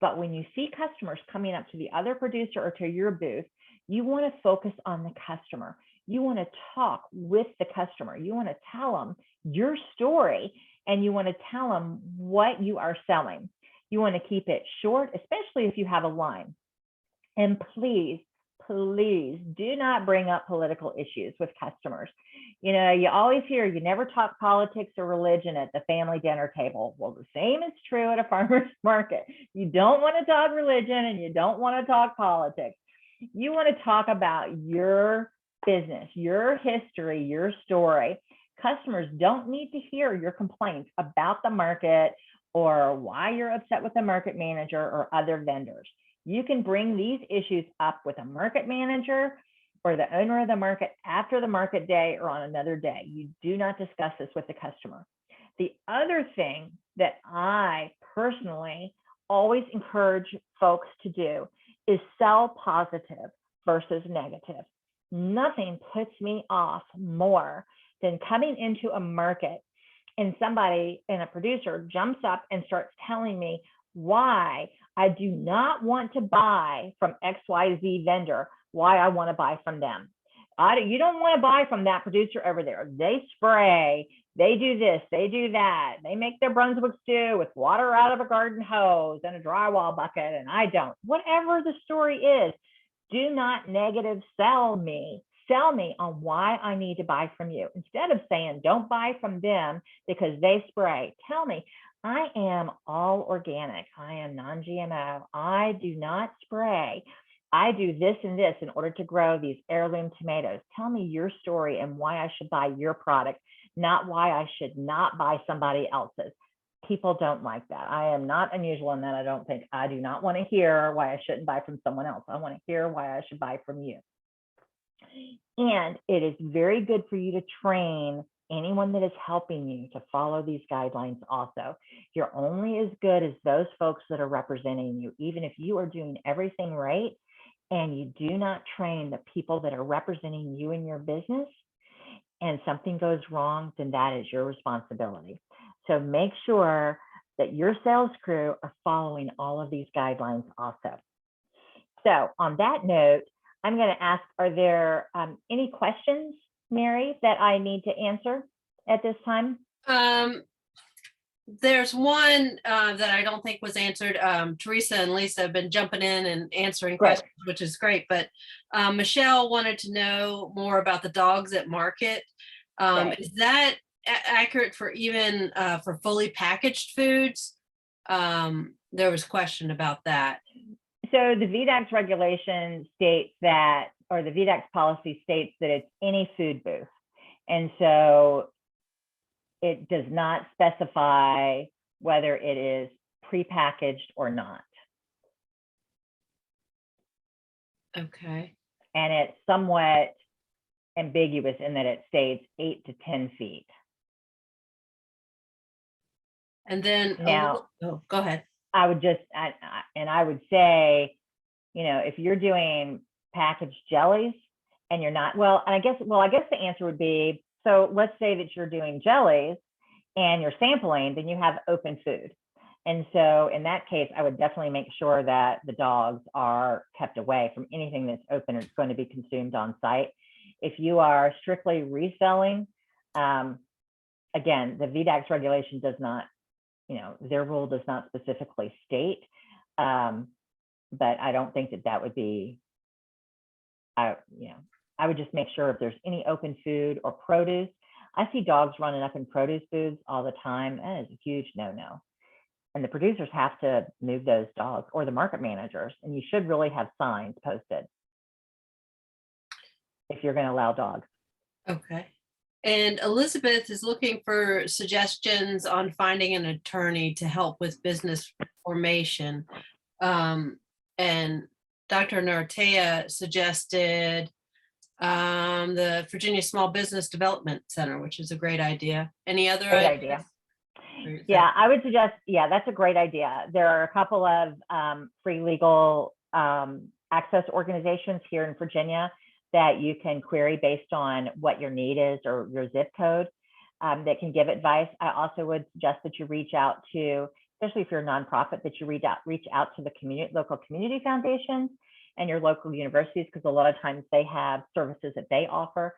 But when you see customers coming up to the other producer or to your booth, you want to focus on the customer. You want to talk with the customer. You want to tell them your story, and you want to tell them what you are selling. You want to keep it short, especially if you have a line. And please, please do not bring up political issues with customers. You always hear you never talk politics or religion at the family dinner table. Well, the same is true at a farmer's market. You don't want to talk religion and you don't want to talk politics. You want to talk about your business, your history, your story. Customers don't need to hear your complaints about the market or why you're upset with the market manager or other vendors. You can bring these issues up with a market manager or the owner of the market after the market day or on another day. You do not discuss this with the customer. The other thing that I personally always encourage folks to do is sell positive versus negative. Nothing puts me off more than coming into a market and somebody and a producer jumps up and starts telling me why I do not want to buy from XYZ vendor, why I want to buy from them. You don't want to buy from that producer over there. They spray, they do this, they do that. They make their Brunswick stew with water out of a garden hose and a drywall bucket, and I don't. Whatever the story is, do not negative sell me. Sell me on why I need to buy from you. Instead of saying, don't buy from them because they spray, tell me, I am all organic. I am non-GMO. I do not spray. I do this and this in order to grow these heirloom tomatoes. Tell me your story and why I should buy your product, not why I should not buy somebody else's. People don't like that. I am not unusual in that. I don't think I do not want to hear why I shouldn't buy from someone else. I want to hear why I should buy from you. And it is very good for you to train anyone that is helping you to follow these guidelines also. You're only as good as those folks that are representing you. Even if you are doing everything right and you do not train the people that are representing you in your business and something goes wrong, then that is your responsibility. So make sure that your sales crew are following all of these guidelines also. So on that note, I'm going to ask, are there any questions, Mary, that I need to answer at this time?
There's one that I don't think was answered. Theresa and Lisa have been jumping in and answering
Great.
questions, which is great. But Michelle wanted to know more about the dogs at market.
Right.
Is that accurate for even for fully packaged foods? There was a question about that.
So the VDAX regulation states that, or the VDAX policy states that it's any food booth. And so it does not specify whether it is prepackaged or not.
Okay.
And it's somewhat ambiguous in that it states 8 to 10 feet.
And then
Now,
oh, go ahead.
I would just, I would say, you know, if you're doing packaged jellies and you're not, well, I guess the answer would be, so let's say that you're doing jellies and you're sampling, then you have open food. And so in that case, I would definitely make sure that the dogs are kept away from anything that's open or it's going to be consumed on site. If you are strictly reselling, again, the VDAX regulation does not, you know, their rule does not specifically state, but I don't think that that would be, I would just make sure if there's any open food or produce. I see dogs running up in produce booths all the time. That is a huge no-no. And the producers have to move those dogs, or the market managers, and you should really have signs posted if you're going to allow dogs.
Okay. And Elizabeth is looking for suggestions on finding an attorney to help with business formation. And Dr. Nartea suggested the Virginia Small Business Development Center, which is a great idea. Any other
Great
ideas?
idea. Yeah, I would suggest, yeah, that's a great idea. There are a couple of free legal access organizations here in Virginia that you can query based on what your need is or your zip code that can give advice. I also would suggest that you reach out to, especially if you're a nonprofit, that you reach out to the local community foundations and your local universities, because a lot of times they have services that they offer.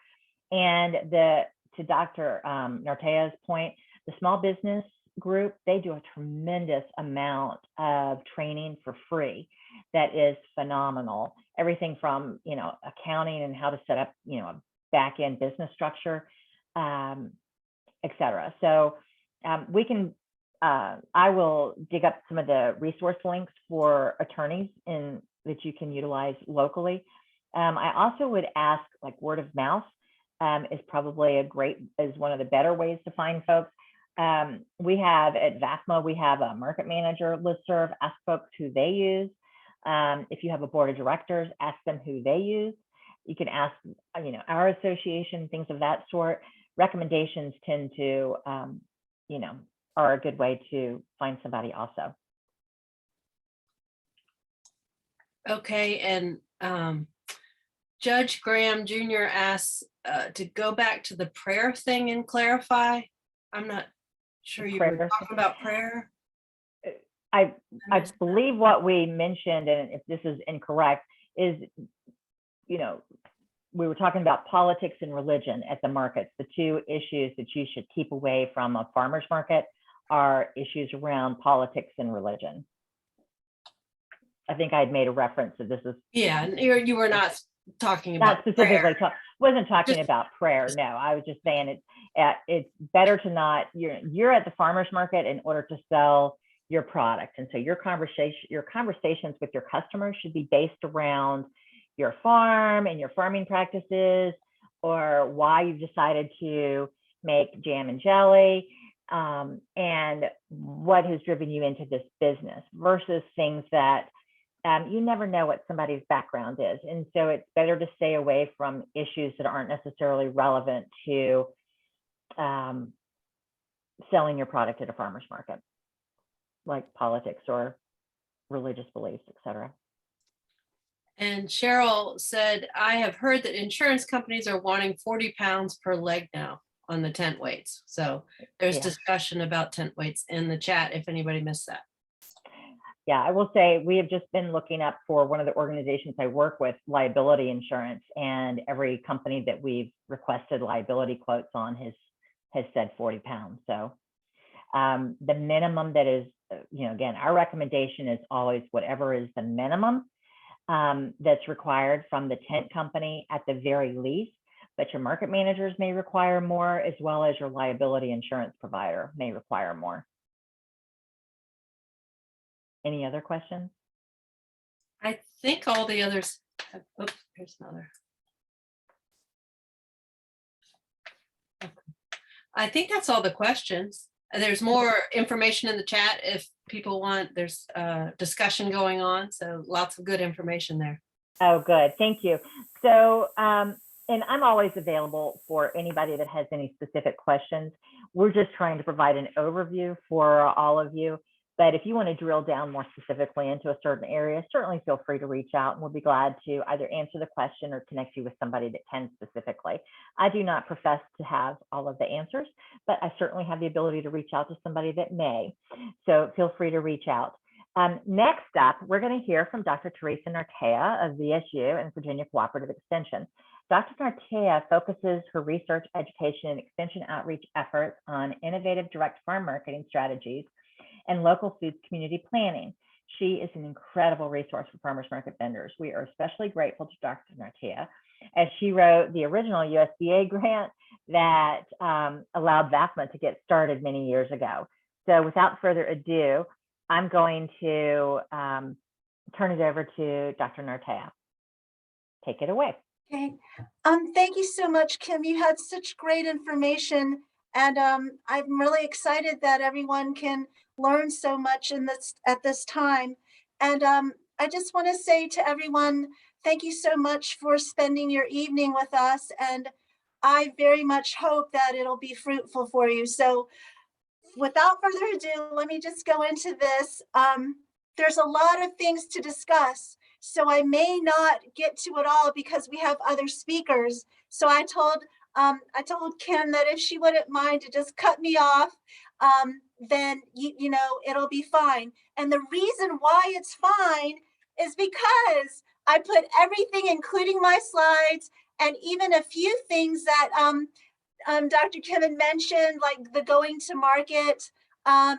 And to Dr. Nartea's point, the small business group, they do a tremendous amount of training for free that is phenomenal. Everything from, you know, accounting and how to set up, you know, a back end business structure, et cetera. So we can, I will dig up some of the resource links for attorneys that you can utilize locally. I also would ask, like, word of mouth is probably is one of the better ways to find folks. We have at VACMA, we have a market manager listserv. Ask folks who they use. If you have a board of directors, ask them who they use. You can ask, you know, our association, things of that sort. Recommendations tend to, you know, are a good way to find somebody also.
Okay, and Judge Graham Jr. asks to go back to the prayer thing and clarify. I'm not sure you were talking about prayer.
I believe what we mentioned, and if this is incorrect, is, you know, we were talking about politics and religion at the markets. The two issues that you should keep away from a farmer's market are issues around politics and religion. I think I had made a reference to this.
Yeah, you were not talking about
not specifically wasn't talking about prayer. No, I was just saying it's better to not. You're at the farmer's market in order to sell your product, and so your conversations with your customers should be based around your farm and your farming practices, or why you've decided to make jam and jelly, and what has driven you into this business, versus things that you never know what somebody's background is. And so it's better to stay away from issues that aren't necessarily relevant to selling your product at a farmer's market, like politics or religious beliefs, et cetera.
And Cheryl said, I have heard that insurance companies are wanting 40 pounds per leg now on the tent weights. So there's discussion about tent weights in the chat if anybody missed that.
Yeah, I will say we have just been looking up for one of the organizations I work with, Liability Insurance, and every company that we've requested liability quotes on has said 40 pounds. So The minimum that is, again, our recommendation is always whatever is the minimum that's required from the tent company at the very least, but your market managers may require more, as well as your liability insurance provider may require more. Any other questions?
I think all the others have, oops, here's another. Okay. I think that's all the questions. There's more information in the chat if people want. There's discussion going on, so lots of good information there.
Oh, good. Thank you. So, and I'm always available for anybody that has any specific questions. We're just trying to provide an overview for all of you. But if you want to drill down more specifically into a certain area, certainly feel free to reach out, and we'll be glad to either answer the question or connect you with somebody that can specifically. I do not profess to have all of the answers, but I certainly have the ability to reach out to somebody that may. So feel free to reach out. Next up, we're going to hear from Dr. Theresa Nartea of VSU and Virginia Cooperative Extension. Dr. Nartea focuses her research, education, and extension outreach efforts on innovative direct farm marketing strategies and local foods community planning. She is an incredible resource for farmers market vendors. We are especially grateful to Dr. Nartea, as she wrote the original USDA grant that allowed VAFMA to get started many years ago. So without further ado, I'm going to turn it over to Dr. Nartea. Take it away.
Okay. Thank you so much, Kim. You had such great information, and I'm really excited that everyone can learn so much at this time. And I just want to say to everyone, thank you so much for spending your evening with us. And I very much hope that it'll be fruitful for you. So without further ado, let me just go into this. There's a lot of things to discuss, so I may not get to it all because we have other speakers. So I told Kim that if she wouldn't mind to just cut me off, then you know it'll be fine. And the reason why it's fine is because I put everything, including my slides, and even a few things that Dr. Kim had mentioned, like the going to market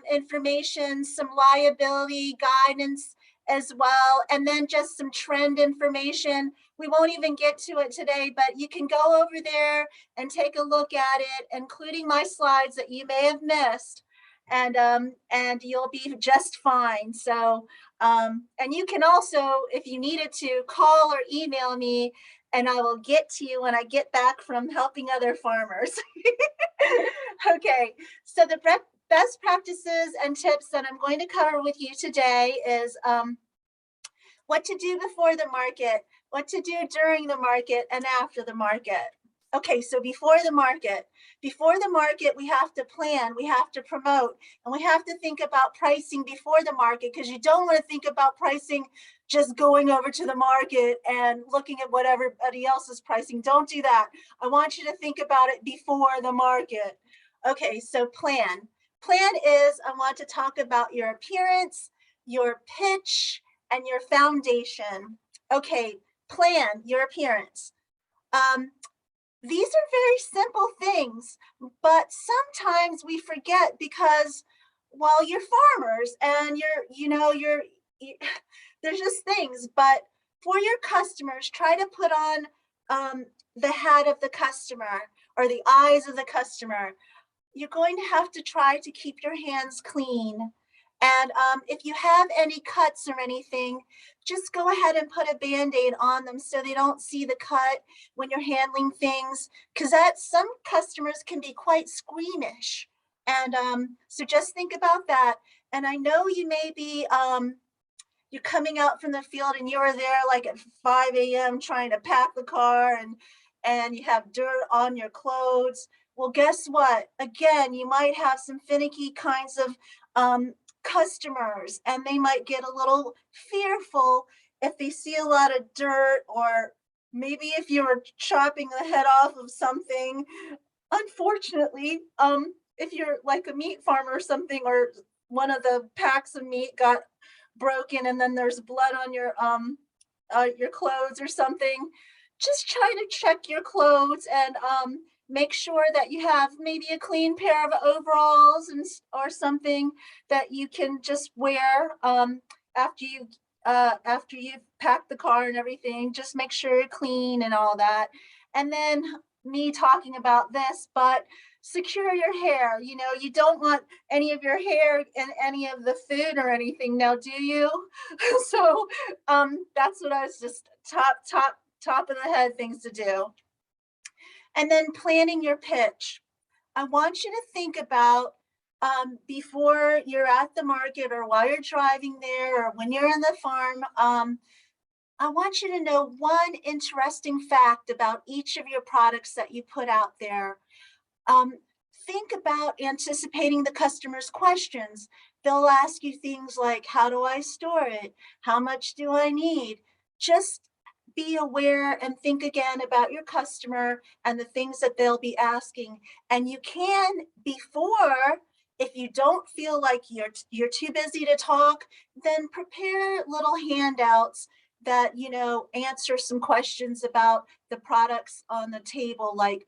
information, some liability guidance as well, and then just some trend information. We won't even get to it today, but you can go over there and take a look at it, including my slides that you may have missed, and you'll be just fine. So, and you can also, if you needed to, call or email me, and I will get to you when I get back from helping other farmers. Okay, so the best practices and tips that I'm going to cover with you today is what to do before the market, what to do during the market, and after the market. Okay, so before the market, we have to plan, we have to promote, and we have to think about pricing before the market, because you don't want to think about pricing just going over to the market and looking at what everybody else is pricing. Don't do that. I want you to think about it before the market. Okay, so plan. Plan is, I want to talk about your appearance, your pitch, and your foundation. Okay, plan your appearance. These are very simple things, but sometimes we forget because, well, you're farmers and there's just things, but for your customers, try to put on the hat of the customer or the eyes of the customer. You're going to have to try to keep your hands clean. And if you have any cuts or anything, just go ahead and put a Band-Aid on them so they don't see the cut when you're handling things, because some customers can be quite squeamish. And so just think about that. And I know you may be, you're coming out from the field and you were there like at 5 a.m. trying to pack the car, and you have dirt on your clothes. Well, guess what? Again, you might have some finicky kinds of customers, and they might get a little fearful if they see a lot of dirt, or maybe if you were chopping the head off of something. Unfortunately, if you're like a meat farmer or something, or one of the packs of meat got broken and then there's blood on your clothes or something, just try to check your clothes and make sure that you have maybe a clean pair of overalls or something that you can just wear after you've packed the car and everything. Just make sure you're clean and all that. And then me talking about this, but secure your hair. You know, you don't want any of your hair in any of the food or anything now, do you? So that's what I was just top of the head things to do. And then planning your pitch. I want you to think about before you're at the market or while you're driving there or when you're in the farm, I want you to know one interesting fact about each of your products that you put out there. Think about anticipating the customer's questions. They'll ask you things like, how do I store it? How much do I need? Just be aware and think again about your customer and the things that they'll be asking. And you can, before, if you don't feel like you're too busy to talk, then prepare little handouts that, you know, answer some questions about the products on the table, like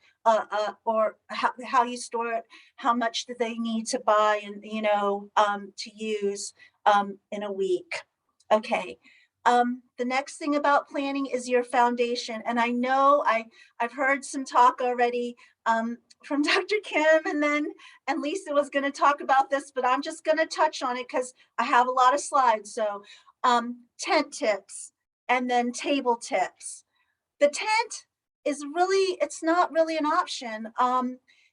or how you store it, how much do they need to buy and, you know, to use in a week. Okay. The next thing about planning is your foundation. And I know I've heard some talk already from Dr. Kim, and Lisa was going to talk about this, but I'm just going to touch on it because I have a lot of slides. So tent tips and then table tips. The tent is really, it's not really an option.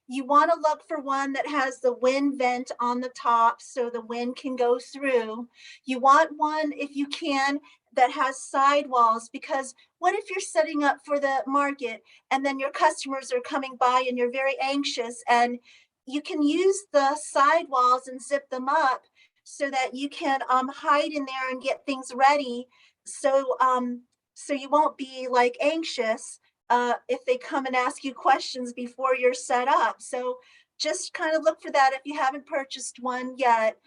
You want to look for one that has the wind vent on the top so the wind can go through. You want one, if you can, that has sidewalls, because what if you're setting up for the market and then your customers are coming by and you're very anxious, and you can use the sidewalls and zip them up so that you can hide in there and get things ready. So so you won't be like anxious if they come and ask you questions before you're set up. So just kind of look for that if you haven't purchased one yet.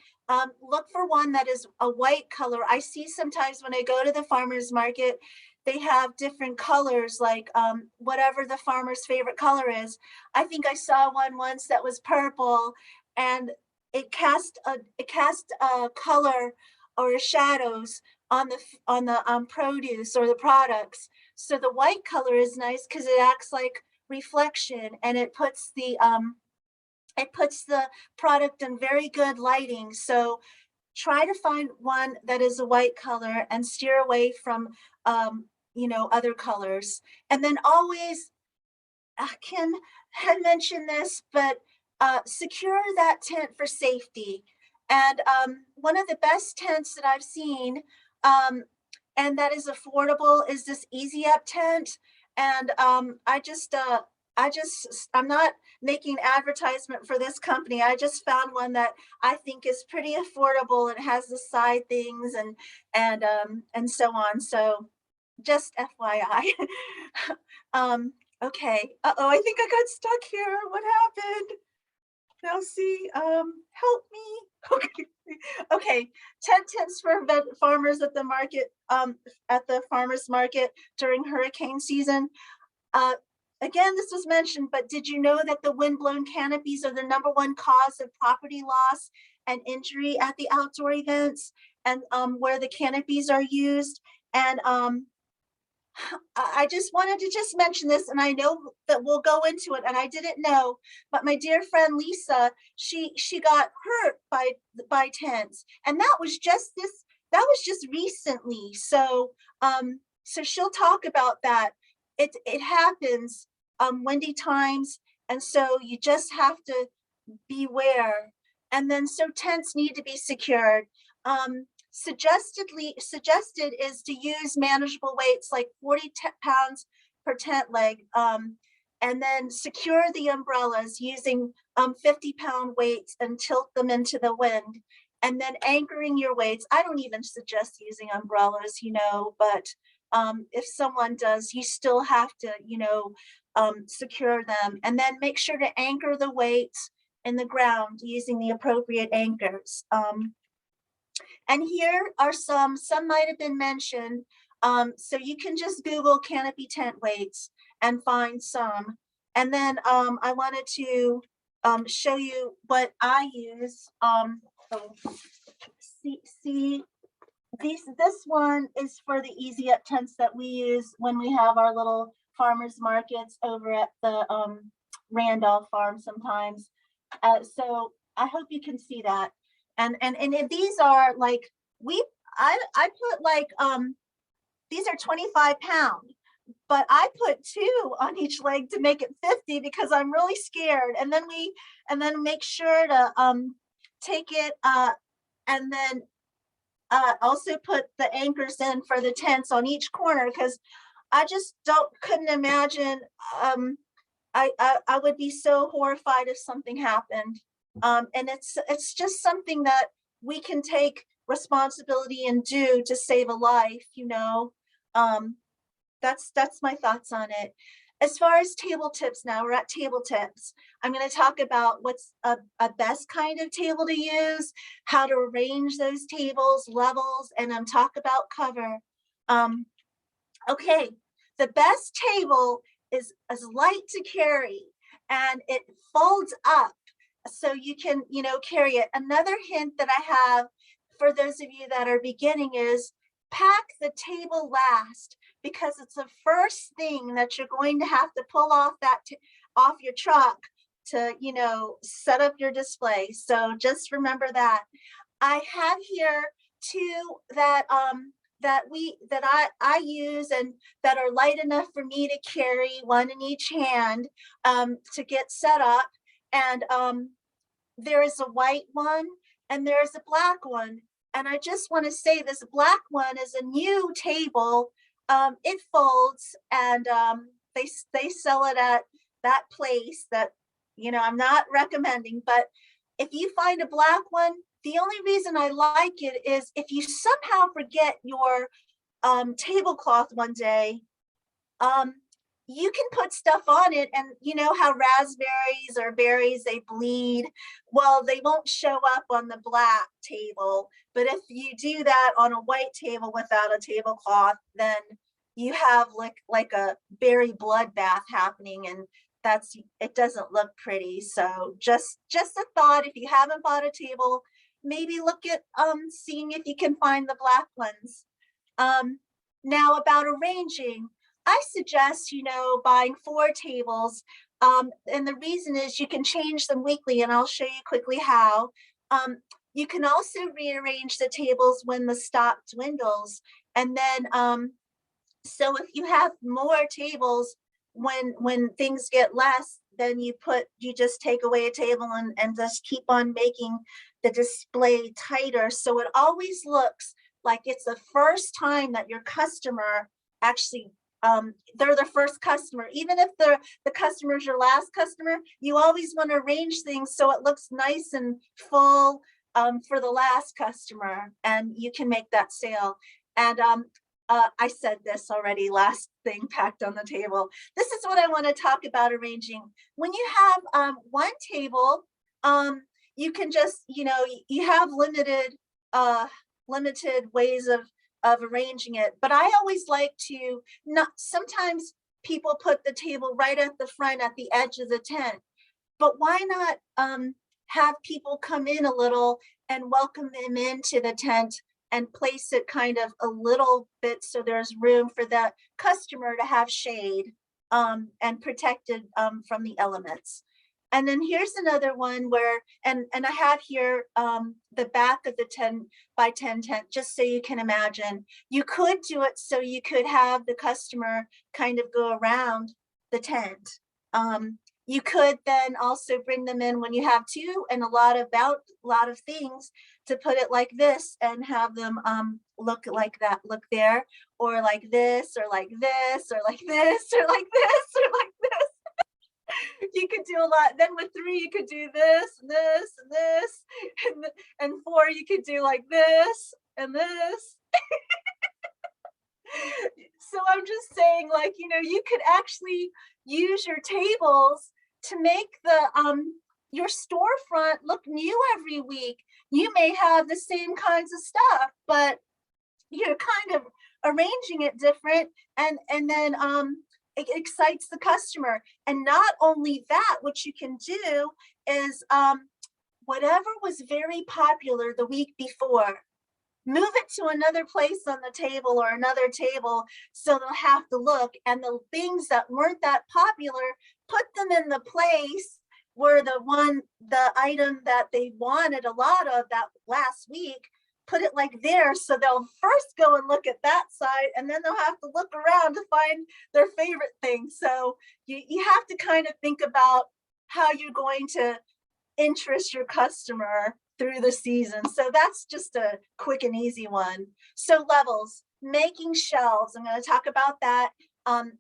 Look for one that is a white color. I see sometimes when I go to the farmer's market, they have different colors, like whatever the farmer's favorite color is. I think I saw one once that was purple, and it cast a color or shadows on the produce or the products. So the white color is nice because it acts like reflection, and it puts the product in very good lighting. So try to find one that is a white color and steer away from you know, other colors. And then always, Kim had mentioned this, but secure that tent for safety. And one of the best tents that I've seen, and that is affordable, is this Easy Up tent. And I'm not making advertisement for this company. I just found one that I think is pretty affordable and has the side things and so on. So just FYI. Okay. Uh-oh, I think I got stuck here. What happened? Now see, help me. Okay. 10 tips for farmers at the market, at the farmers market during hurricane season. Again, this was mentioned, but did you know that the windblown canopies are the #1 cause of property loss and injury at the outdoor events and where the canopies are used? And I just wanted to just mention this, and I know that we'll go into it, and I didn't know, but my dear friend Lisa, she got hurt by tents, and that was just recently. So so she'll talk about that. It happens windy times, and so you just have to beware. And then so tents need to be secured. Suggested is to use manageable weights like 40 pounds per tent leg, and then secure the umbrellas using 50-pound weights and tilt them into the wind, and then anchoring your weights. I don't even suggest using umbrellas, you know, but if someone does, you still have to, you know, secure them, and then make sure to anchor the weights in the ground using the appropriate anchors. And here are some might have been mentioned. So you can just Google canopy tent weights and find some. And then I wanted to show you what I use. So see this one is for the easy up tents that we use when we have our little farmers markets over at the Randolph farm sometimes. So I hope you can see that. And if these are like, I put like, these are 25 pounds, but I put 2 on each leg to make it 50 because I'm really scared. And then make sure to take it and then also put the anchors in for the tents on each corner, because I just couldn't imagine. I would be so horrified if something happened. And it's just something that we can take responsibility and do to save a life, you know. That's my thoughts on it. As far as table tips, now we're at table tips. I'm going to talk about what's a best kind of table to use, how to arrange those tables, levels, and talk about cover. Okay, the best table is light to carry, and it folds up so you can, you know, carry it. Another hint that I have for those of you that are beginning is pack the table last, because it's the first thing that you're going to have to pull off off your truck to, you know, set up your display. So just remember that. I have here 2 that I use and that are light enough for me to carry, 1 in each hand to get set up. And there is a white one and there's a black one. And I just want to say this black one is a new table. It folds, and they sell it at that place that, you know, I'm not recommending, but if you find a black one, the only reason I like it is if you somehow forget your tablecloth one day, you can put stuff on it, and you know how raspberries or berries, they bleed. Well, they won't show up on the black table, but if you do that on a white table without a tablecloth, then you have like a berry bloodbath happening, and it doesn't look pretty. So just a thought, if you haven't bought a table, maybe look at seeing if you can find the black ones. Now about arranging, I suggest, you know, buying 4 tables. And the reason is you can change them weekly, and I'll show you quickly how. You can also rearrange the tables when the stock dwindles. And then, so if you have more tables, when things get less, then you just take away a table and just keep on making the display tighter. So it always looks like it's the first time that your customer actually, they're the first customer. Even if the customer is your last customer, you always want to arrange things so it looks nice and full for the last customer, and you can make that sale. And I said this already, last thing packed on the table. This is what I want to talk about arranging. When you have 1 table, you can just, you know, you have limited ways of arranging it. But I always like to sometimes people put the table right at the front at the edge of the tent. But why not have people come in a little and welcome them into the tent and place it kind of a little bit so there's room for that customer to have shade and protected from the elements. And then here's another one where, and I have here the back of the 10 by 10 tent, just so you can imagine. You could do it so you could have the customer kind of go around the tent. You could then also bring them in when you have 2 and a lot of things, to put it like this and have them look like that, look there, or like this, or like this, or like this, or like this, or like this. You could do a lot. Then with 3, you could do this, and this, and this, and 4, you could do like this and this. So I'm just saying, like, you know, you could actually use your tables to make the your storefront look new every week. You may have the same kinds of stuff, but you're kind of arranging it different, and then it excites the customer. And not only that, what you can do is whatever was very popular the week before, move it to another place on the table or another table, so they'll have to look. And the things that weren't that popular, put them in the place where the item that they wanted a lot of that last week, put it like there. So they'll first go and look at that side, and then they'll have to look around to find their favorite thing. So you have to kind of think about how you're going to interest your customer through the season. So that's just a quick and easy one. So levels, making shelves. I'm going to talk about that.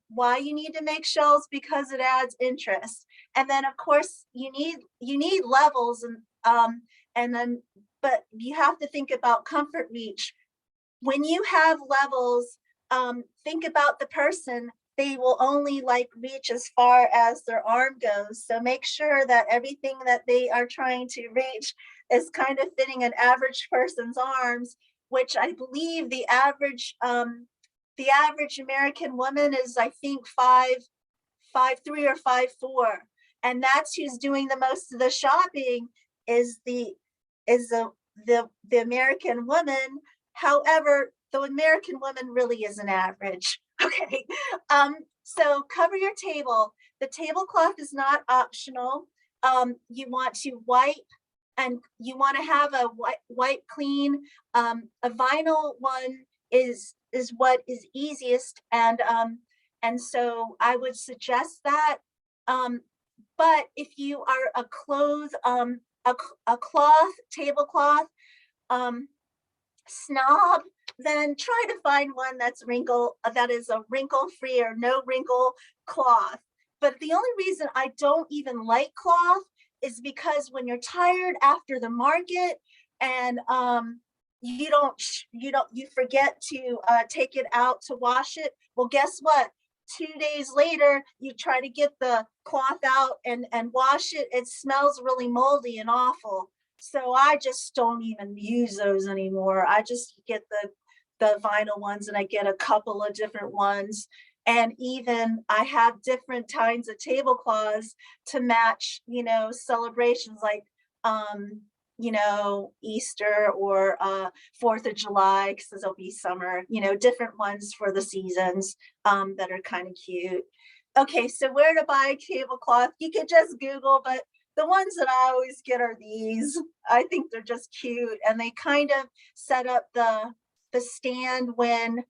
Why you need to make shelves, because it adds interest. And then of course you need levels, and then, but you have to think about comfort reach. When you have levels, think about the person. They will only like reach as far as their arm goes. So make sure that everything that they are trying to reach is kind of fitting an average person's arms, which I believe the average American woman is, I think, 5'3" or 5'4", and that's who's doing the most of the shopping, is the American woman. However, the American woman really is an average. Okay, so cover your table. The tablecloth is not optional. You want to wipe, and you want to have a wipe clean. A vinyl one is what is easiest, and so I would suggest that. But if you are a cloth tablecloth snob, then try to find one that is a wrinkle-free or no wrinkle cloth. But the only reason I don't even like cloth is because when you're tired after the market, and you forget to take it out to wash it. Well, guess what? 2 days later, you try to get the cloth out and wash it. It smells really moldy and awful. So I just don't even use those anymore. I just get the vinyl ones, and I get a couple of different ones. And even I have different kinds of tablecloths to match, celebrations like, Easter or 4th of July, because there'll be summer, different ones for the seasons that are kind of cute. Okay, so where to buy a tablecloth? You could just Google, but the ones that I always get are these. I think they're just cute, and they kind of set up the stand when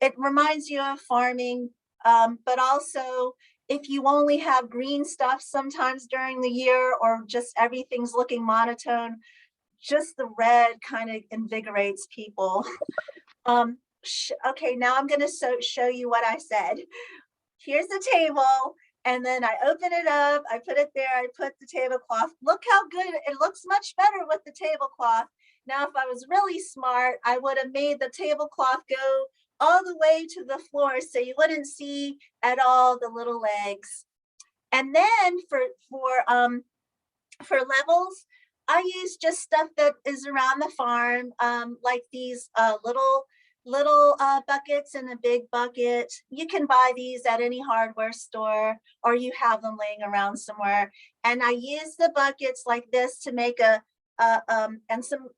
it reminds you of farming, but also if you only have green stuff sometimes during the year, or just everything's looking monotone, just the red kind of invigorates people. Okay, now I'm going to show you what I said. Here's the table, and then I open it up, I put it there, I put the tablecloth. Look how good, it looks much better with the tablecloth. Now, if I was really smart, I would have made the tablecloth go all the way to the floor, so you wouldn't see at all the little legs. And then for levels, I use just stuff that is around the farm, like these little buckets and a big bucket. You can buy these at any hardware store, or you have them laying around somewhere. And I use the buckets like this to make and some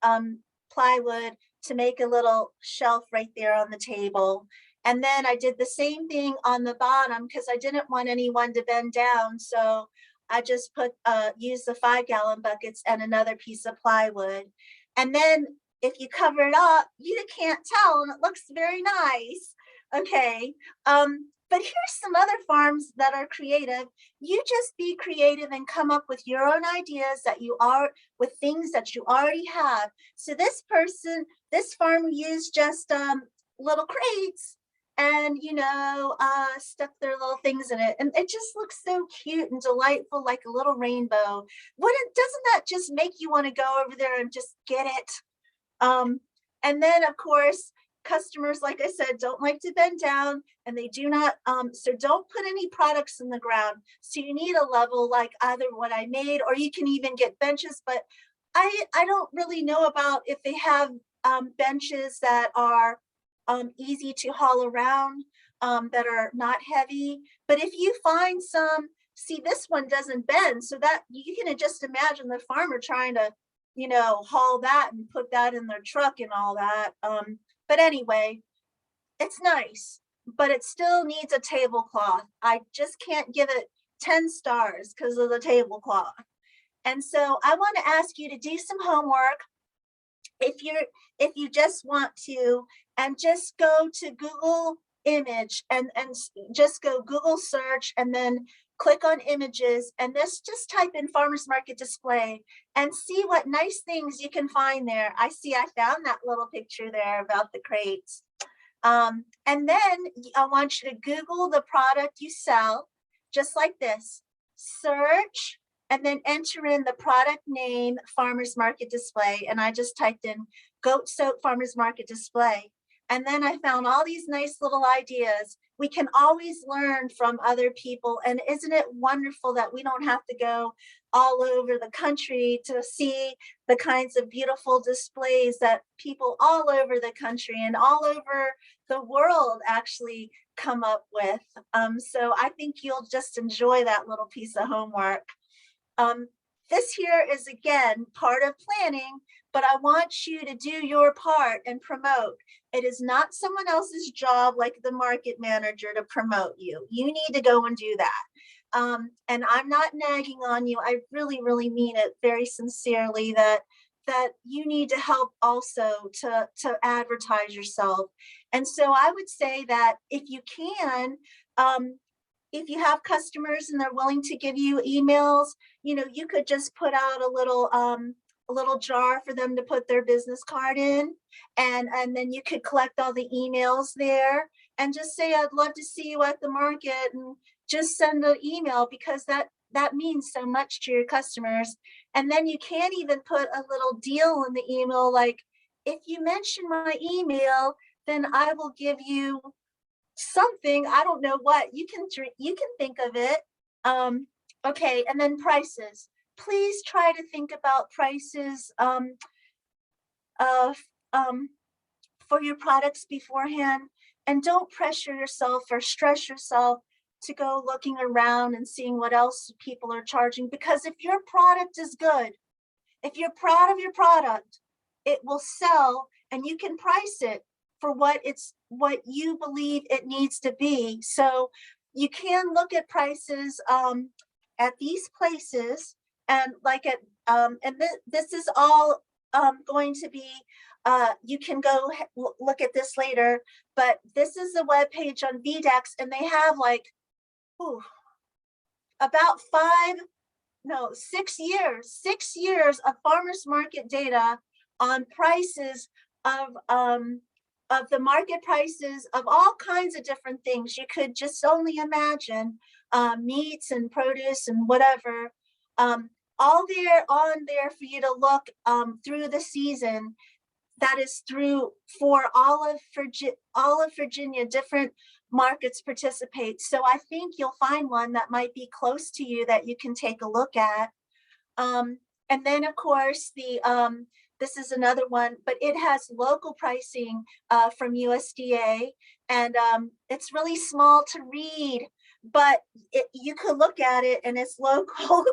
plywood to make a little shelf right there on the table. And then I did the same thing on the bottom, because I didn't want anyone to bend down. So I just use the 5-gallon buckets and another piece of plywood. And then if you cover it up, you can't tell, and it looks very nice. Okay. But here's some other farms that are creative. You just be creative and come up with your own ideas with things that you already have. So this farm used just little crates, and stuck their little things in it, and it just looks so cute and delightful, like a little rainbow. Doesn't that just make you want to go over there and just get it? And then of course, customers, like I said, don't like to bend down, and they do not, so don't put any products in the ground. So you need a level like either what I made, or you can even get benches, but I don't really know about if they have benches that are easy to haul around. that are not heavy. But if you find some, see, this one doesn't bend, so that you can just imagine the farmer trying to, haul that and put that in their truck and all that. But anyway, it's nice, but it still needs a tablecloth. I just can't give it 10 stars because of the tablecloth. And so I want to ask you to do some homework if you just want to, and just go to Google image and just go Google search and then click on images, and just type in farmers market display and see what nice things you can find there. I found that little picture there about the crates. And then I want you to Google the product you sell, just like this. Search and then enter in the product name, farmers market display. And I just typed in goat soap farmers market display. And then I found all these nice little ideas. We can always learn from other people. And isn't it wonderful that we don't have to go all over the country to see the kinds of beautiful displays that people all over the country and all over the world actually come up with. So I think you'll just enjoy that little piece of homework. This here is, again, part of planning, but I want you to do your part and promote. It is not someone else's job, like the market manager, to promote you. You need to go and do that. And I'm not nagging on you. I really, really mean it very sincerely that you need to help also to advertise yourself. And so I would say that if you can, if you have customers and they're willing to give you emails, you could just put out a little jar for them to put their business card in, and then you could collect all the emails there and just say, I'd love to see you at the market, and just send an email, because that means so much to your customers. And then you can even put a little deal in the email, like, if you mention my email, then I will give you something. I don't know what. You can think of it. Okay, and then prices. Please try to think about prices for your products beforehand, and don't pressure yourself or stress yourself to go looking around and seeing what else people are charging. Because if your product is good, if you're proud of your product, it will sell, and you can price it for what you believe it needs to be. So you can look at prices at these places, and like this is all going to be, you can go look at this later, but this is a web page on VDEX, and they have about 6 years of farmers market data on prices of the market prices of all kinds of different things. You could just only imagine, meats and produce and whatever, all on there for you to look through the season. That is for all of Virginia, different markets participate. So I think you'll find one that might be close to you that you can take a look at. And then, of course, this is another one, but it has local pricing from USDA, and it's really small to read, but you could look at it and it's local.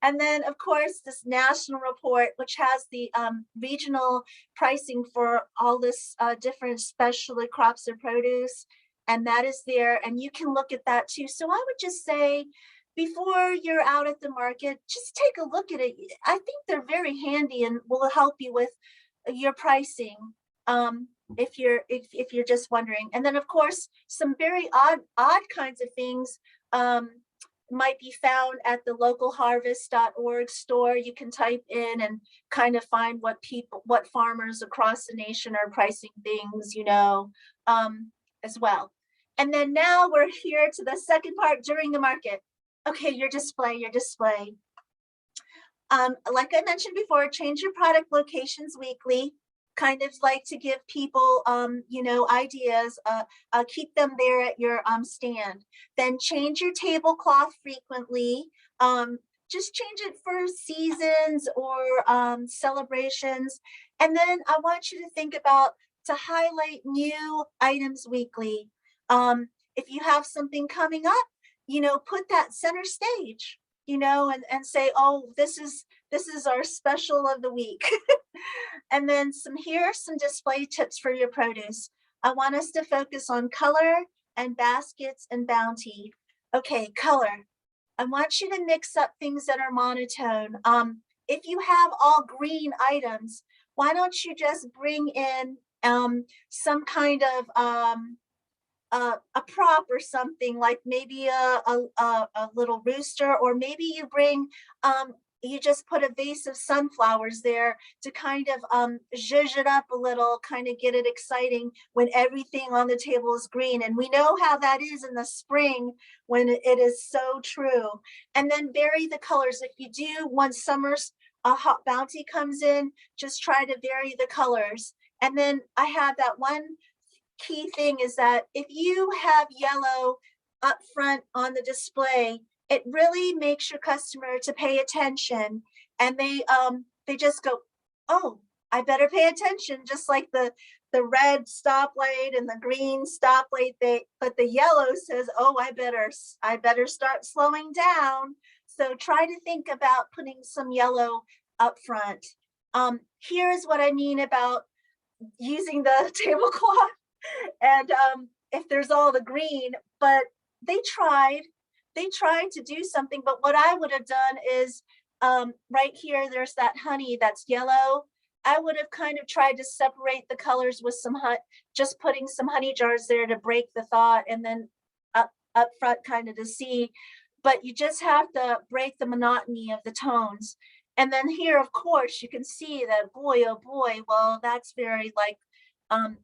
And then, of course, this national report, which has the regional pricing for all this different specialty crops or produce, and that is there, and you can look at that too. So I would just say, before you're out at the market, just take a look at it. I think they're very handy and will help you with your pricing, if you're just wondering. And then, of course, some very odd kinds of things might be found at the localharvest.org store. You can type in and kind of find what farmers across the nation are pricing things, as well. And then now we're here to the second part, during the market. Okay, your display. Like I mentioned before, change your product locations weekly. Kind of like to give people, ideas. Keep them there at your stand. Then change your tablecloth frequently. Just change it for seasons or celebrations. And then I want you to think about to highlight new items weekly. If you have something coming up, put that center stage, and say, oh, this is our special of the week. And then here are some display tips for your produce. I want us to focus on color and baskets and bounty. Okay, color. I want you to mix up things that are monotone. If you have all green items, why don't you just bring in some kind of a prop or something, like maybe a little rooster, or maybe you bring you just put a vase of sunflowers there to kind of zhuzh it up a little, kind of get it exciting when everything on the table is green. And we know how that is in the spring when it is so true. And then vary the colors. If you do, once summer's hot bounty comes in, just try to vary the colors. And then I have that one key thing is that if you have yellow up front on the display, it really makes your customer to pay attention, and they just go, oh, I better pay attention, just like the red stoplight and the green stoplight. But the yellow says, oh, I better start slowing down. So try to think about putting some yellow up front. Here's what I mean about using the tablecloth. And if there's all the green, but they tried to do something. But what I would have done is right here, there's that honey that's yellow. I would have kind of tried to separate the colors with some just putting some honey jars there to break the thought, and then up front kind of to see. But you just have to break the monotony of the tones. And then here, of course, you can see that, boy, oh boy, well, that's very like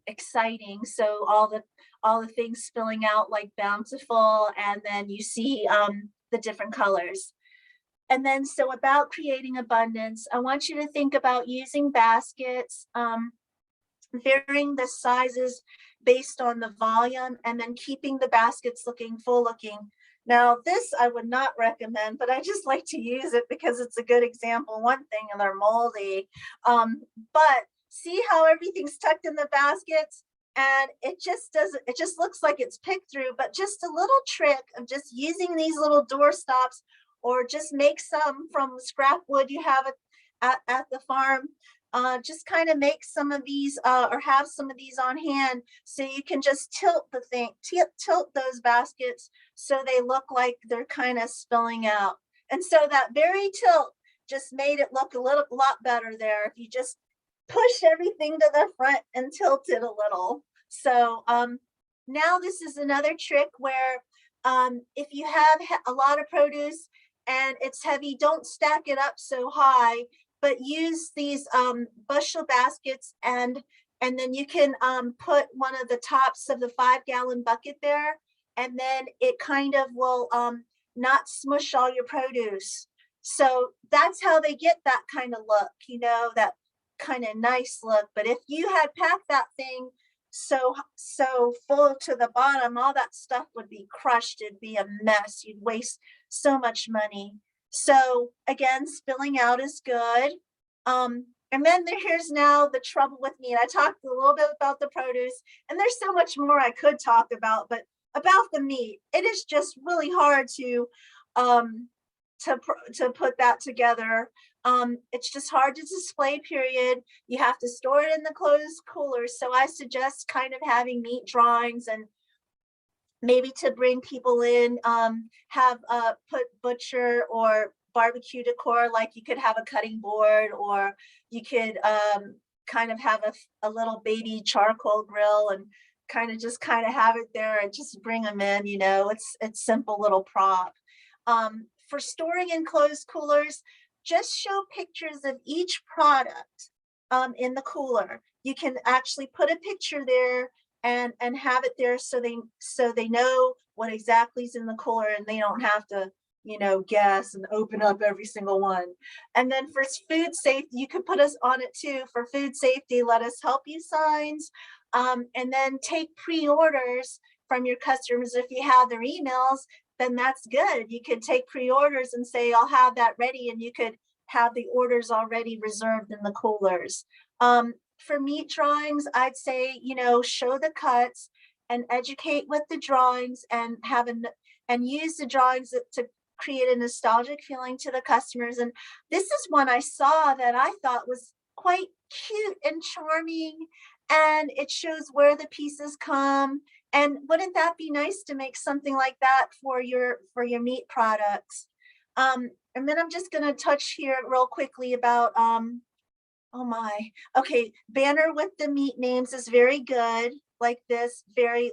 exciting. So all the things spilling out like bountiful, and then you see the different colors. And then, so about creating abundance, I want you to think about using baskets, varying the sizes based on the volume, and then keeping the baskets looking full looking. Now, this I would not recommend, but I just like to use it because it's a good example. One thing, and they're moldy, but see how everything's tucked in the baskets, and it just looks like it's picked through. But just a little trick of just using these little door stops, or just make some from scrap wood you have at the farm. Just kind of make some of these or have some of these on hand, so you can just tilt those baskets so they look like they're kind of spilling out. And so that very tilt just made it look a lot better there if you just push everything to the front and tilt it a little. So now this is another trick where if you have a lot of produce and it's heavy, don't stack it up so high, but use these bushel baskets, and then you can put one of the tops of the 5-gallon bucket there, and then it kind of will not smush all your produce. So that's how they get that kind of look, that kind of nice look. But if you had packed that thing so full to the bottom, all that stuff would be crushed. It'd be a mess. You'd waste so much money. So again, spilling out is good. And then here's now the trouble with meat. I talked a little bit about the produce, and there's so much more I could talk about, but about the meat, it is just really hard to put that together. It's just hard to display, period. You have to store it in the closed coolers. So I suggest kind of having meat drawings, and maybe to bring people in, have put butcher or barbecue decor, like you could have a cutting board, or you could kind of have a little baby charcoal grill, and kind of have it there and just bring them in. It's simple little prop. For storing in closed coolers, just show pictures of each product in the cooler. You can actually put a picture there and have it there, so they know what exactly is in the cooler, and they don't have to guess and open up every single one. And then for food safety, you could put us on it too. For food safety, let us help you signs, and then take pre-orders from your customers. If you have their emails, then that's good. You could take pre-orders and say, I'll have that ready, and you could have the orders already reserved in the coolers. For meat drawings, I'd say, show the cuts, and educate with the drawings and and use the drawings to create a nostalgic feeling to the customers. And this is one I saw that I thought was quite cute and charming, and it shows where the pieces come. And wouldn't that be nice to make something like that for your meat products? And then I'm just going to touch here real quickly about oh my, okay, banner with the meat names is very good, like this, very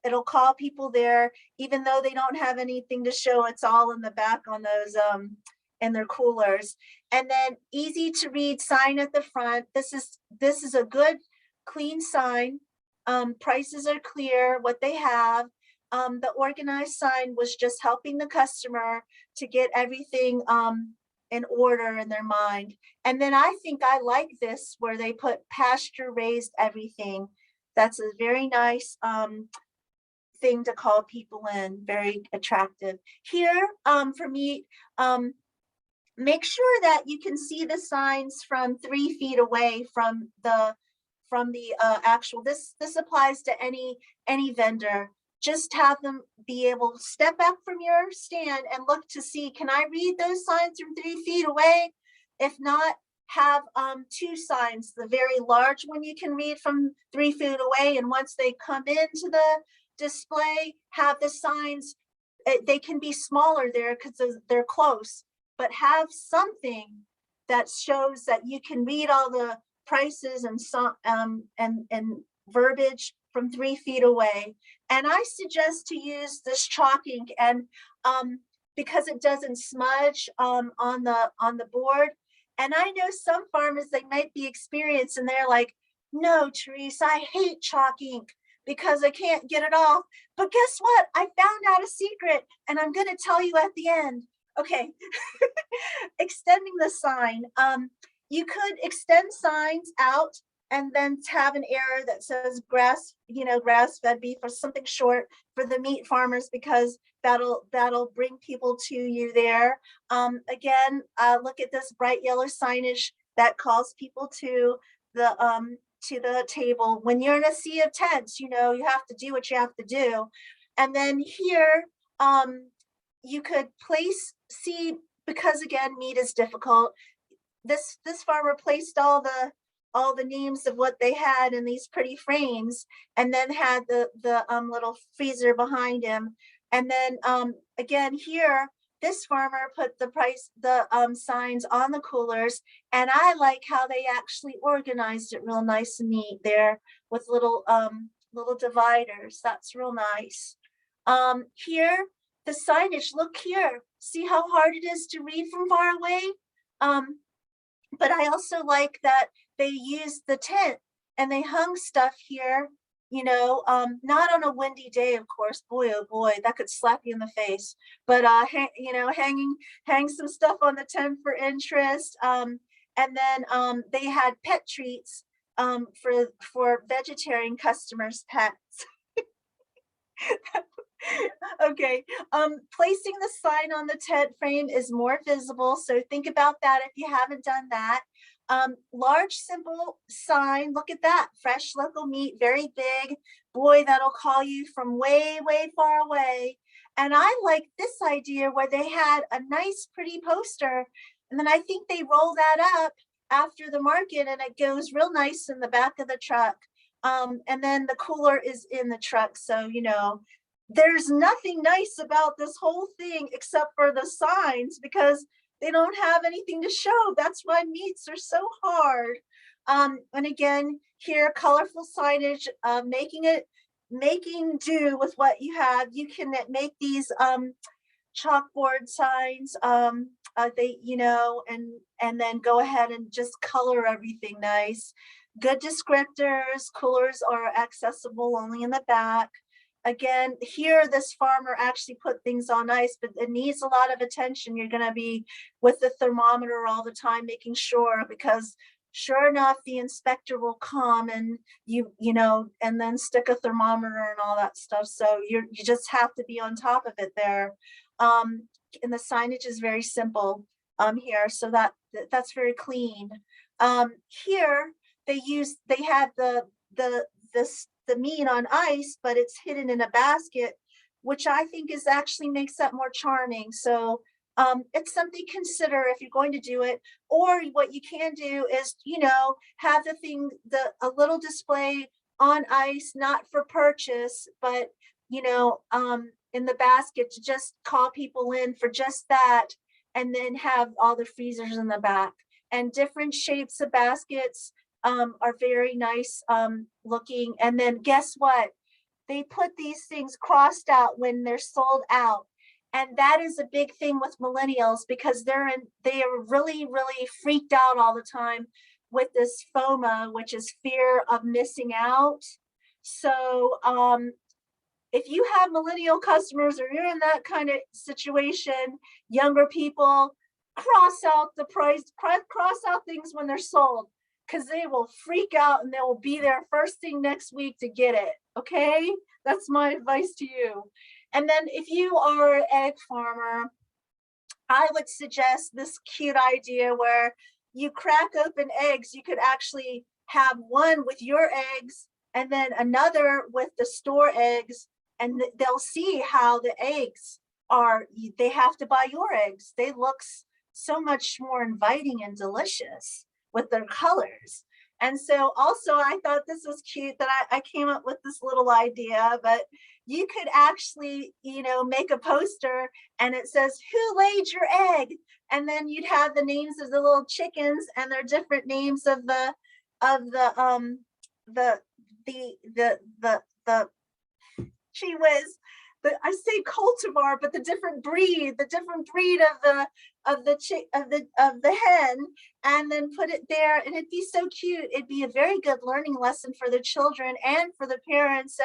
it'll call people there even though they don't have anything to show. It's all in the back on those in their coolers. And then easy to read sign at the front. This is a good clean sign. Prices are clear, what they have. The organized sign was just helping the customer to get everything in order in their mind. And then I think I like this where they put pasture raised everything. That's a very nice thing to call people in, very attractive. Here for me, make sure that you can see the signs from 3 feet away from the actual, this applies to any vendor. Just have them be able to step back from your stand and look to see, can I read those signs from 3 feet away? If not, have 2 signs. The very large one you can read from 3 feet away, and once they come into the display, have the signs, they can be smaller there because they're close, but have something that shows that you can read all the prices and some and verbiage from 3 feet away. And I suggest to use this chalk ink, and because it doesn't smudge on the board. And I know some farmers, they might be experienced and they're like, no, Theresa, I hate chalk ink because I can't get it off. But guess what? I found out a secret, and I'm going to tell you at the end. Okay. Extending the sign. You could extend signs out and then have an arrow that says grass-fed beef, or something short for the meat farmers, because that'll bring people to you there. Again, look at this bright yellow signage that calls people to the table. When you're in a sea of tents, you have to do what you have to do. And then here, you could because again, meat is difficult. This farmer placed all the names of what they had in these pretty frames, and then had the little freezer behind him. And then again here, this farmer put the signs on the coolers, and I like how they actually organized it real nice and neat there with little dividers. That's real nice. Here, the signage, look here, see how hard it is to read from far away? But I also like that they used the tent and they hung stuff here, not on a windy day, of course. Boy, oh boy, that could slap you in the face. But hang some stuff on the tent for interest. And then they had pet treats for vegetarian customers' pets. Okay, placing the sign on the tent frame is more visible, so think about that if you haven't done that. Large simple sign, look at that, fresh local meat, very big. Boy, that'll call you from way far away. And I like this idea where they had a nice pretty poster, and then I think they roll that up after the market, and it goes real nice in the back of the truck. And then the cooler is in the truck, so there's nothing nice about this whole thing except for the signs, because they don't have anything to show. That's why meats are so hard. And again, here, colorful signage, making do with what you have. You can make these chalkboard signs, and then go ahead and just color everything nice. Good descriptors. Coolers are accessible only in the back. Again, here, this farmer actually put things on ice, but it needs a lot of attention. You're going to be with the thermometer all the time, making sure, because sure enough, the inspector will come and and then stick a thermometer and all that stuff. So you just have to be on top of it there. And the signage is very simple here, so that's very clean. Here, they had the the meat on ice, but it's hidden in a basket, which I think is actually makes that more charming. So it's something to consider if you're going to do it. Or what you can do is, have a little display on ice, not for purchase, but in the basket to just call people in for just that, and then have all the freezers in the back. And different shapes of baskets are very nice looking. And then guess what? They put these things crossed out when they're sold out. And that is a big thing with millennials, because they are really, really freaked out all the time with this FOMO, which is fear of missing out. So if you have millennial customers, or you're in that kind of situation, younger people, cross out the price, cross out things when they're sold, because they will freak out and they will be there first thing next week to get it. Okay, that's my advice to you. And then if you are an egg farmer, I would suggest this cute idea where you crack open eggs. You could actually have one with your eggs and then another with the store eggs, and they'll see how the eggs are. They have to buy your eggs. They look so much more inviting and delicious with their colors. And so also I thought this was cute that I came up with this little idea, but you could actually, make a poster and it says, "Who laid your egg?" And then you'd have the names of the little chickens and their different names of the gee whiz, I say cultivar, but the different breed of the hen, and then put it there, and it'd be so cute. It'd be a very good learning lesson for the children and for the parents,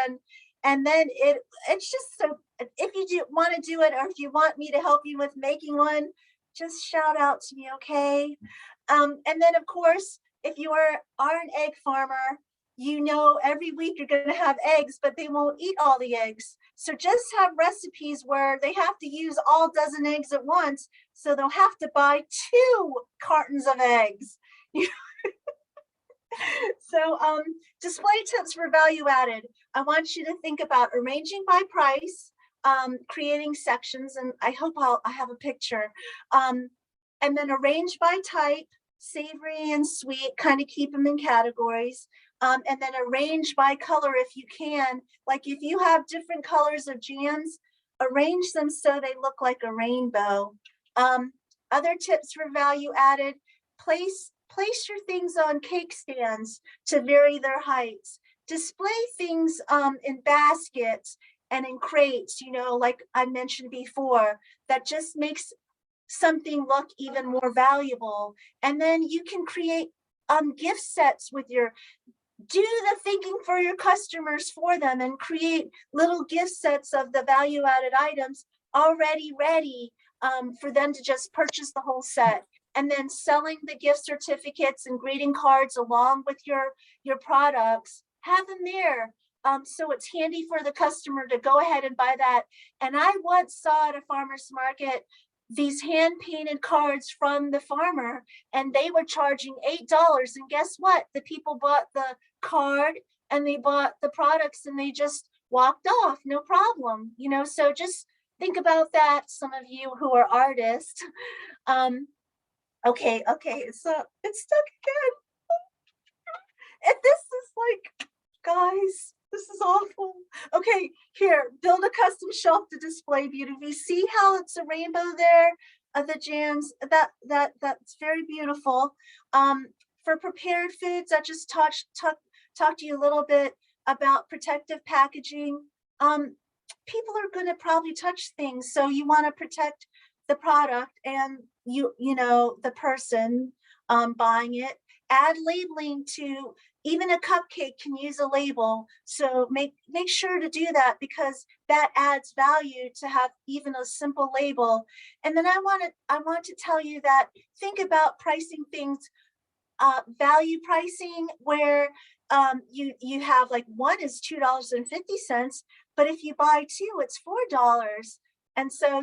and then it's just so. If you do want to do it, or if you want me to help you with making one, just shout out to me, okay? And then of course, if you are an egg farmer, every week you're going to have eggs, but they won't eat all the eggs. So just have recipes where they have to use all dozen eggs at once. So they'll have to buy 2 cartons of eggs. So display tips for value added. I want you to think about arranging by price, creating sections, and I hope I have a picture. And then arrange by type, savory and sweet, kind of keep them in categories. And then arrange by color if you can. Like if you have different colors of jams, arrange them so they look like a rainbow. Other tips for value added: place your things on cake stands to vary their heights. Display things in baskets and in crates, like I mentioned before, that just makes something look even more valuable. And then you can create gift sets with do the thinking for your customers for them, and create little gift sets of the value added items already ready for them to just purchase the whole set. And then selling the gift certificates and greeting cards along with your products, have them there. So it's handy for the customer to go ahead and buy that. And I once saw at a farmer's market these hand-painted cards from the farmer, and they were charging $8. And guess what? The people bought the card and they bought the products and they just walked off, no problem. So just think about that, some of you who are artists. Okay, so it's stuck again. And this is like, guys, this is awful. Okay, here, build a custom shelf to display beauty. You see how it's a rainbow there of the jams? That's very beautiful. For prepared foods, I just talked to you a little bit about protective packaging. People are going to probably touch things, so you want to protect the product and the person buying it. Add labeling to, even a cupcake can use a label, so make sure to do that, because that adds value to have even a simple label. And then I want to tell you that think about pricing things, value pricing, where you have like one is $2.50, but if you buy 2, it's $4. And so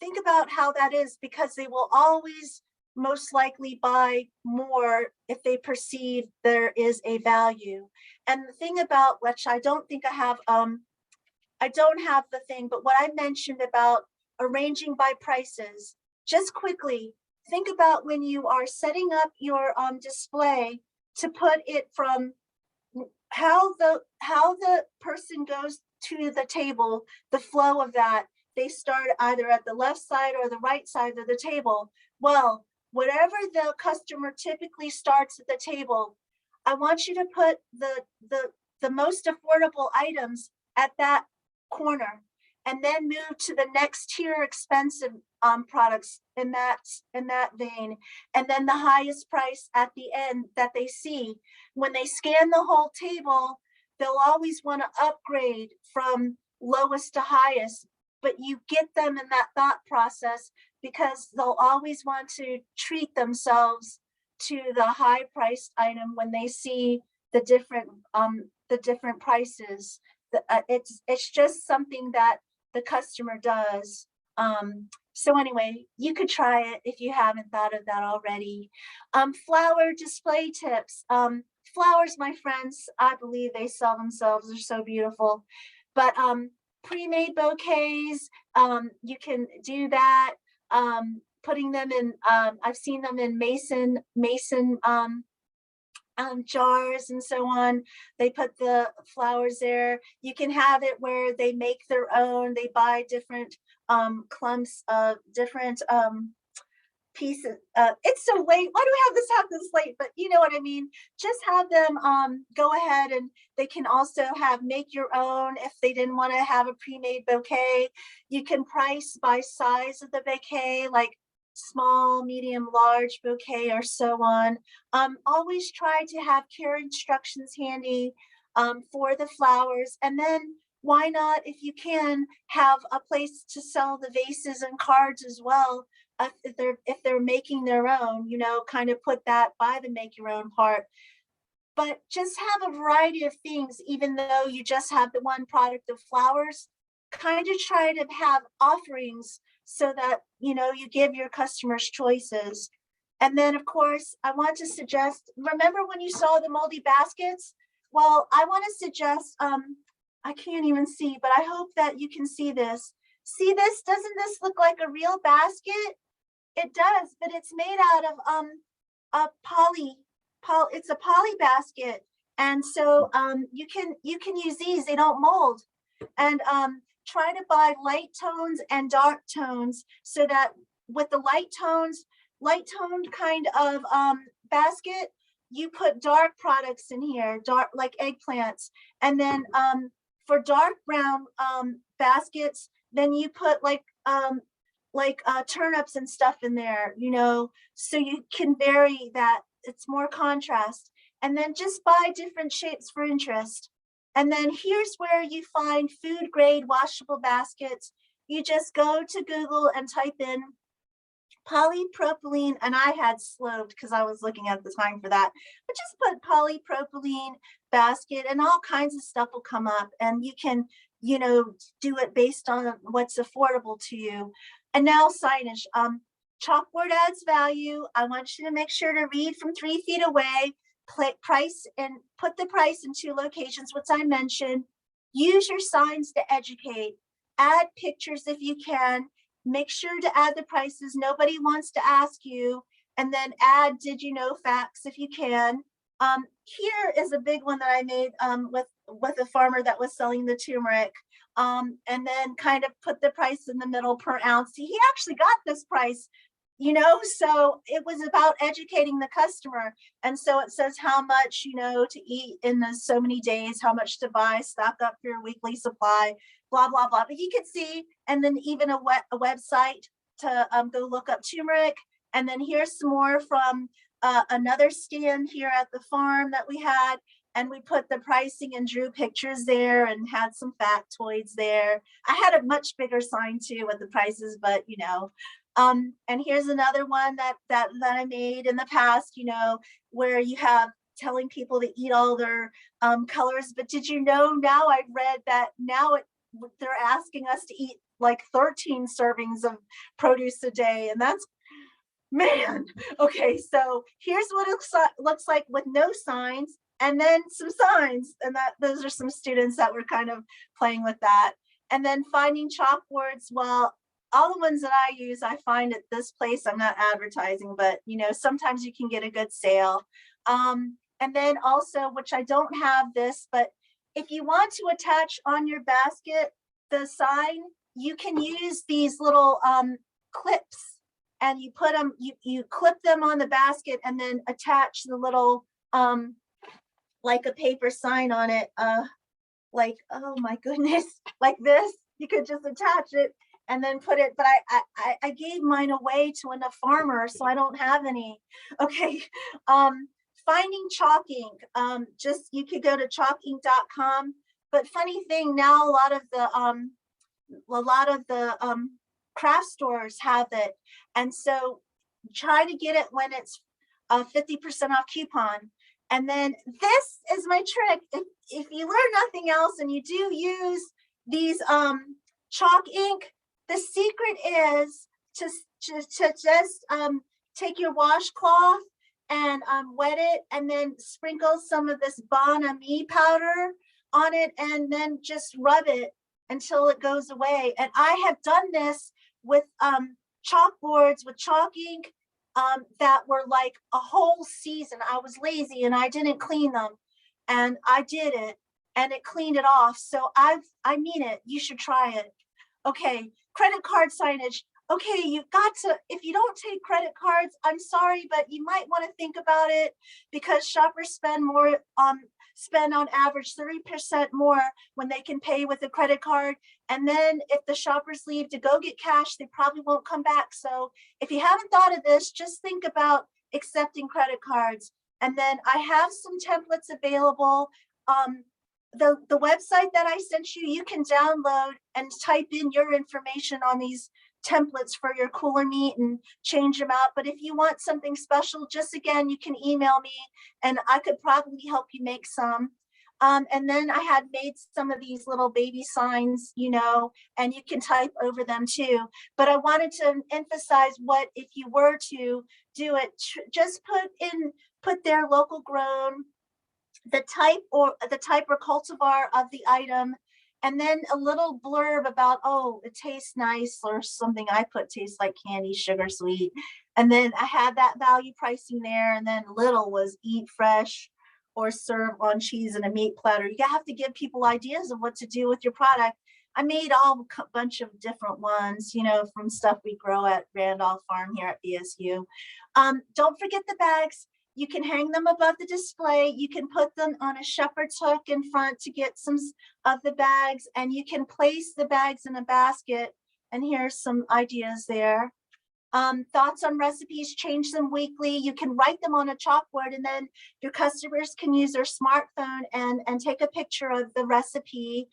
think about how that is, because they will always most likely buy more if they perceive there is a value. And the thing about, which I don't think I don't have the thing, but what I mentioned about arranging by prices, just quickly, think about when you are setting up your display to put it from how the person goes to the table, the flow of that. They start either at the left side or the right side of the table. Well, whatever the customer typically starts at the table, I want you to put the most affordable items at that corner, and then move to the next tier expensive products in that vein, and then the highest price at the end that they see. When they scan the whole table, they'll always want to upgrade from lowest to highest, but you get them in that thought process because they'll always want to treat themselves to the high priced item when they see the different prices. It's just something that the customer does. So anyway, you could try it if you haven't thought of that already. Flower display tips. Flowers, my friends, I believe they sell themselves. They're so beautiful. But pre-made bouquets, you can do that. Putting them in, I've seen them in mason jars and so on. They put the flowers there. You can have it where they make their own. They buy different clumps of different pieces. It's so late. Why do we have this late? But you know what I mean. Just have them go ahead, and they can also make your own if they didn't want to have a pre-made bouquet. You can price by size of the bouquet, like small, medium, large bouquet, or so on. Always try to have care instructions handy for the flowers. And then why not, if you can, have a place to sell the vases and cards as well. If they're making their own, you know, kind of put that by the make your own part. But just have a variety of things, even though you just have the one product of flowers. Kind of try to have offerings so that, you know, you give your customers choices. And then, of course, I want to suggest, remember when you saw the moldy baskets? Well, I want to suggest, I can't even see, but I hope that you can see this. See this? Doesn't this look like a real basket? It does, but it's made out of it's a poly basket. And so you can use these, they don't mold. And try to buy light tones and dark tones so that with the light toned kind of basket, you put dark products in here, dark like eggplants. And then for dark brown baskets, then you put like turnips and stuff in there, you know, so you can vary that. It's more contrast. And then just buy different shapes for interest. And then here's where you find food grade washable baskets. You just go to Google and type in polypropylene, and I had slowed because I was looking at the time for that, but just put polypropylene basket and all kinds of stuff will come up, and you can, you know, do it based on what's affordable to you. And now signage. Chalkboard adds value. I want you to make sure to read from 3 feet away. Price and put the price in 2 locations, which I mentioned. Use your signs to educate. Add pictures if you can. Make sure to add the prices. Nobody wants to ask you. And then add did you know facts if you can. Here is a big one that I made with a farmer that was selling the turmeric. And then kind of put the price in the middle per ounce. He actually got this price, you know, so it was about educating the customer. And so it says how much, you know, to eat in the so many days, how much to buy, stock up for your weekly supply, blah, blah, blah. But you can see, and then even a website to go look up turmeric. And then here's some more from another stand here at the farm that we had. And we put the pricing and drew pictures there and had some factoids there. I had a much bigger sign too with the prices, but you know, and here's another one that I made in the past, you know, where you have telling people to eat all their colors. But did you know, now I've read that now they're asking us to eat like 13 servings of produce a day. And Man, okay, so here's what it looks like with no signs and then some signs. And those are some students that were kind of playing with that. And then finding chalkboards. Well, all the ones that I use, I find at this place. I'm not advertising, but sometimes you can get a good sale. And then also, which I don't have this, but if you want to attach on your basket the sign, you can use these little clips, and you put them, you clip them on the basket and then attach the little like a paper sign on it, like, oh my goodness, like this. You could just attach it and then put it, but I gave mine away to a farmer, so I don't have any. Okay. Finding chalk ink, just you could go to chalkink.com, but funny thing, now a lot of the craft stores have it, and so try to get it when it's a 50% off coupon. And then this is my trick. If you learn nothing else and you do use these chalk ink, the secret is to just take your washcloth and wet it, and then sprinkle some of this Bon Ami powder on it, and then just rub it until it goes away. And I have done this with chalkboards with chalk ink that were like a whole season. I was lazy and I didn't clean them, and I did it and it cleaned it off. So I mean it, you should try it. Okay, credit card signage. Okay, you've got to, if you don't take credit cards, I'm sorry, but you might want to think about it, because shoppers spend on average 30% more when they can pay with a credit card. And then if the shoppers leave to go get cash, they probably won't come back. So if you haven't thought of this, just think about accepting credit cards. And then I have some templates available. The website that I sent you, you can download and type in your information on these templates for your cooler meat and change them out. But if you want something special, just again, you can email me and I could probably help you make some. And then I had made some of these little baby signs, and you can type over them too. But I wanted to emphasize what, if you were to do it, just put their local grown, the type or cultivar of the item, and then a little blurb about, oh, it tastes nice, or something I put tastes like candy, sugar sweet. And then I had that value pricing there. And then little was eat fresh or serve on cheese and a meat platter. You have to give people ideas of what to do with your product. I made all a bunch of different ones, from stuff we grow at Randolph Farm here at BSU. Don't forget the bags. You can hang them above the display. You can put them on a shepherd's hook in front to get some of the bags, and you can place the bags in a basket. And here's some ideas there. Thoughts on recipes, change them weekly. You can write them on a chalkboard, and then your customers can use their smartphone and take a picture of the recipe.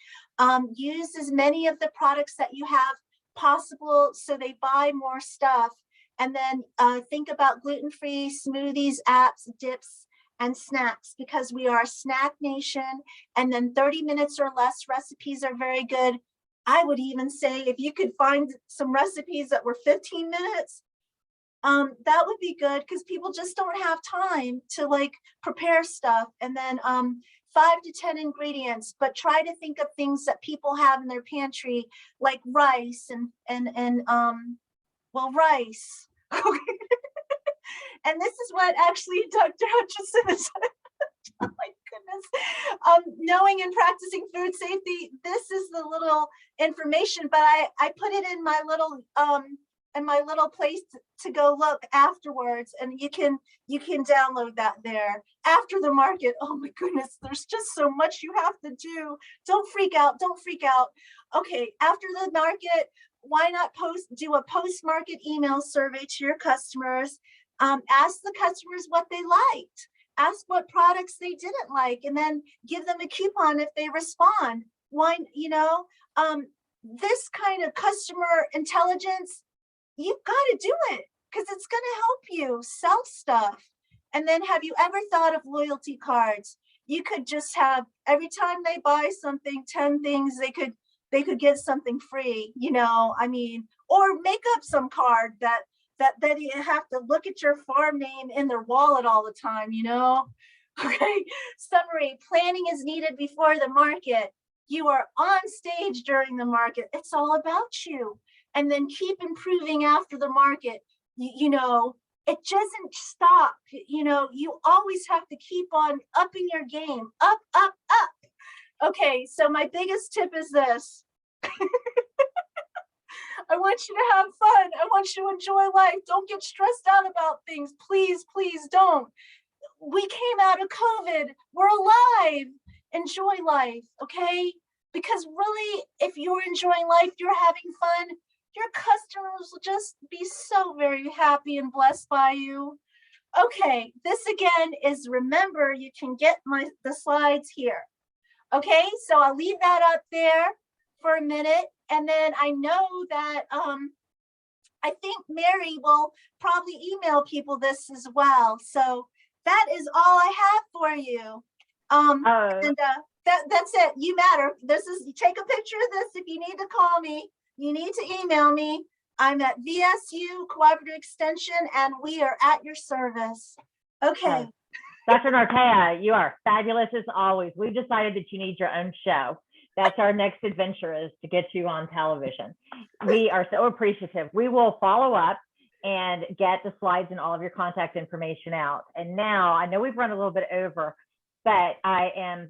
Use as many of the products that you have possible so they buy more stuff. And then think about gluten-free smoothies, apps, dips, and snacks, because we are a snack nation. And then 30 minutes or less recipes are very good. I would even say if you could find some recipes that were 15 minutes, that would be good, because people just don't have time to prepare stuff. And then 5 to 10 ingredients, but try to think of things that people have in their pantry, like rice and rice. And this is what actually Dr. Hutchinson is. Oh my goodness. Knowing and practicing food safety. This is the little information, but I put it in my little place to go look afterwards, and you can download that there. After the market, oh my goodness, there's just so much you have to do. Don't freak out. Okay, after the market, why not do a post-market email survey to your customers? Ask the customers what they liked. Ask what products they didn't like, and then give them a coupon if they respond. Why, this kind of customer intelligence, you've got to do it, because it's going to help you sell stuff. And then, have you ever thought of loyalty cards? You could just have, every time they buy something, 10 things, they could get something free, or make up some card that that you have to look at your farm name in their wallet all the time, you know? Okay, summary, planning is needed before the market. You are on stage during the market. It's all about you. And then keep improving after the market. You know, it doesn't stop. You know, you always have to keep on upping your game. Up, up, up. Okay, so my biggest tip is this. I want you to have fun. I want you to enjoy life. Don't get stressed out about things. Please, please don't. We came out of COVID. We're alive. Enjoy life, okay? Because really, if you're enjoying life, you're having fun, your customers will just be so very happy and blessed by you. Okay, this again is, remember, you can get the slides here. Okay, so I'll leave that up there for a minute. And then I know that I think Mary will probably email people this as well. So that is all I have for you. That's it. You matter. You take a picture of this. If you need to call me, you need to email me. I'm at VSU Cooperative Extension, and we are at your service. Okay.
Dr. Nartea, you are fabulous as always. We've decided that you need your own show. That's our next adventure, is to get you on television. We are so appreciative. We will follow up and get the slides and all of your contact information out. And now, I know we've run a little bit over, but I am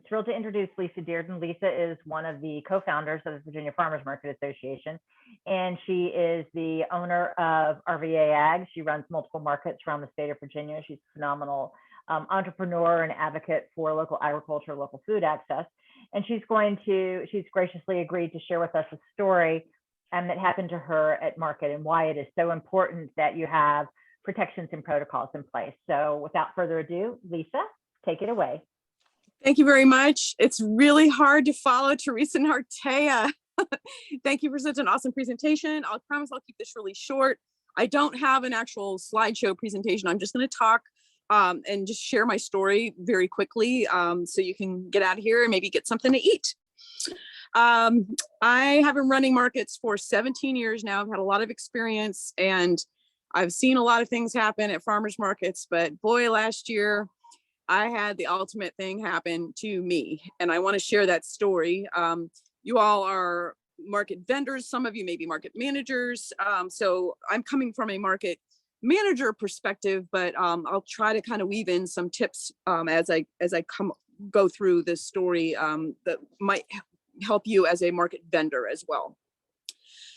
thrilled to introduce Lisa Dearden. Lisa is one of the co-founders of the Virginia Farmers Market Association, and she is the owner of RVA Ag. She runs multiple markets around the state of Virginia. She's a phenomenal entrepreneur and advocate for local agriculture, local food access. And she's graciously agreed to share with us a story that happened to her at market, and why it is so important that you have protections and protocols in place. So without further ado, Lisa, take it away.
Thank you very much. It's really hard to follow Theresa Nartea. Thank you for such an awesome presentation. I promise I'll keep this really short. I don't have an actual slideshow presentation. I'm just going to talk and just share my story very quickly, so you can get out of here and maybe get something to eat. I have been running markets for 17 years now. I've had a lot of experience, and I've seen a lot of things happen at farmers markets, but boy, last year I had the ultimate thing happen to me, and I want to share that story. You all are market vendors. Some of you may be market managers. So I'm coming from a market manager perspective, but I'll try to kind of weave in some tips as I go through this story that might help you as a market vendor as well.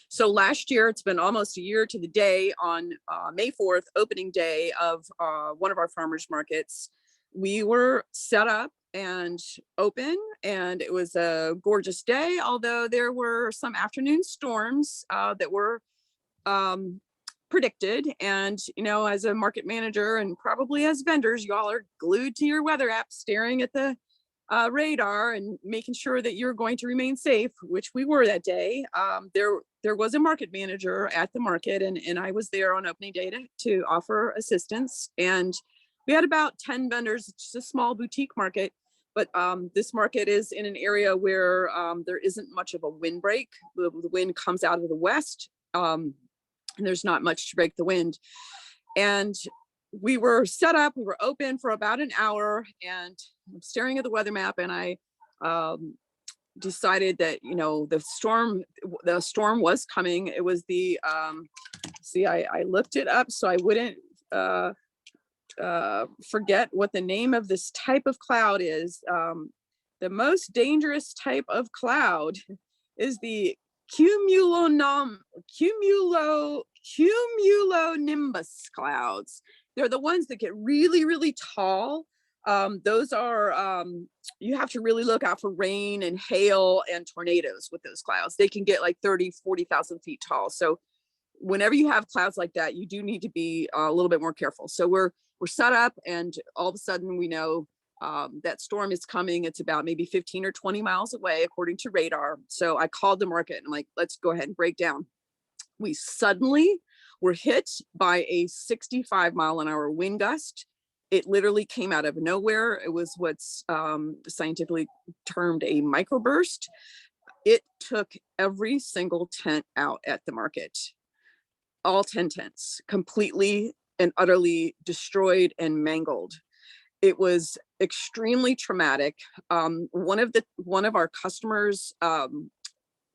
So last year, it's been almost a year to the day, on May 4th, opening day of one of our farmers markets. We were set up and open, and it was a gorgeous day, although there were some afternoon storms that were predicted. And, you know, as a market manager and probably as vendors, you all are glued to your weather app, staring at the radar and making sure that you're going to remain safe, which we were that day. There was a market manager at the market, and I was there on opening day to offer assistance. And we had about 10 vendors. It's just a small boutique market, but this market is in an area where there isn't much of a windbreak. The wind comes out of the west, and there's not much to break the wind. And we were set up, we were open for about an hour, and I'm staring at the weather map, and I decided that, you know, the storm was coming. It was the, I looked it up so I wouldn't forget what the name of this type of cloud is. The most dangerous type of cloud is the cumulonimbus clouds. They're the ones that get really, really tall. Those are, you have to really look out for rain and hail and tornadoes with those clouds. They can get like 30, 40,000 feet tall. So whenever you have clouds like that, you do need to be a little bit more careful. So we're set up, and all of a sudden we know that storm is coming. It's about maybe 15 or 20 miles away, according to radar. So I called the market and I'm like, let's go ahead and break down. We suddenly were hit by a 65-mile-an-hour wind gust. It literally came out of nowhere. It was what's scientifically termed a microburst. It took every single tent out at the market. all 10 tents completely and utterly destroyed and mangled. It was extremely traumatic. One of our customers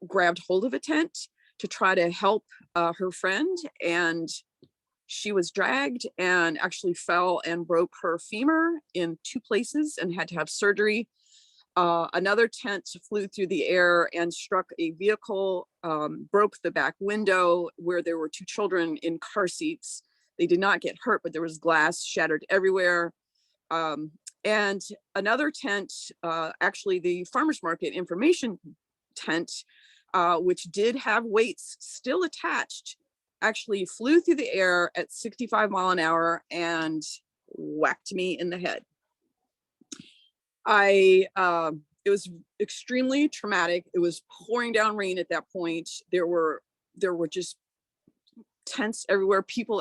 grabbed hold of a tent to try to help her friend, and she was dragged and actually fell and broke her femur in 2 places and had to have surgery. Another tent flew through the air and struck a vehicle, broke the back window where there were 2 children in car seats. They did not get hurt, but there was glass shattered everywhere. And another tent, actually the farmers market information tent, which did have weights still attached, actually flew through the air at 65 mile an hour and whacked me in the head. It was extremely traumatic. It was pouring down rain at that point. There were just tents everywhere, people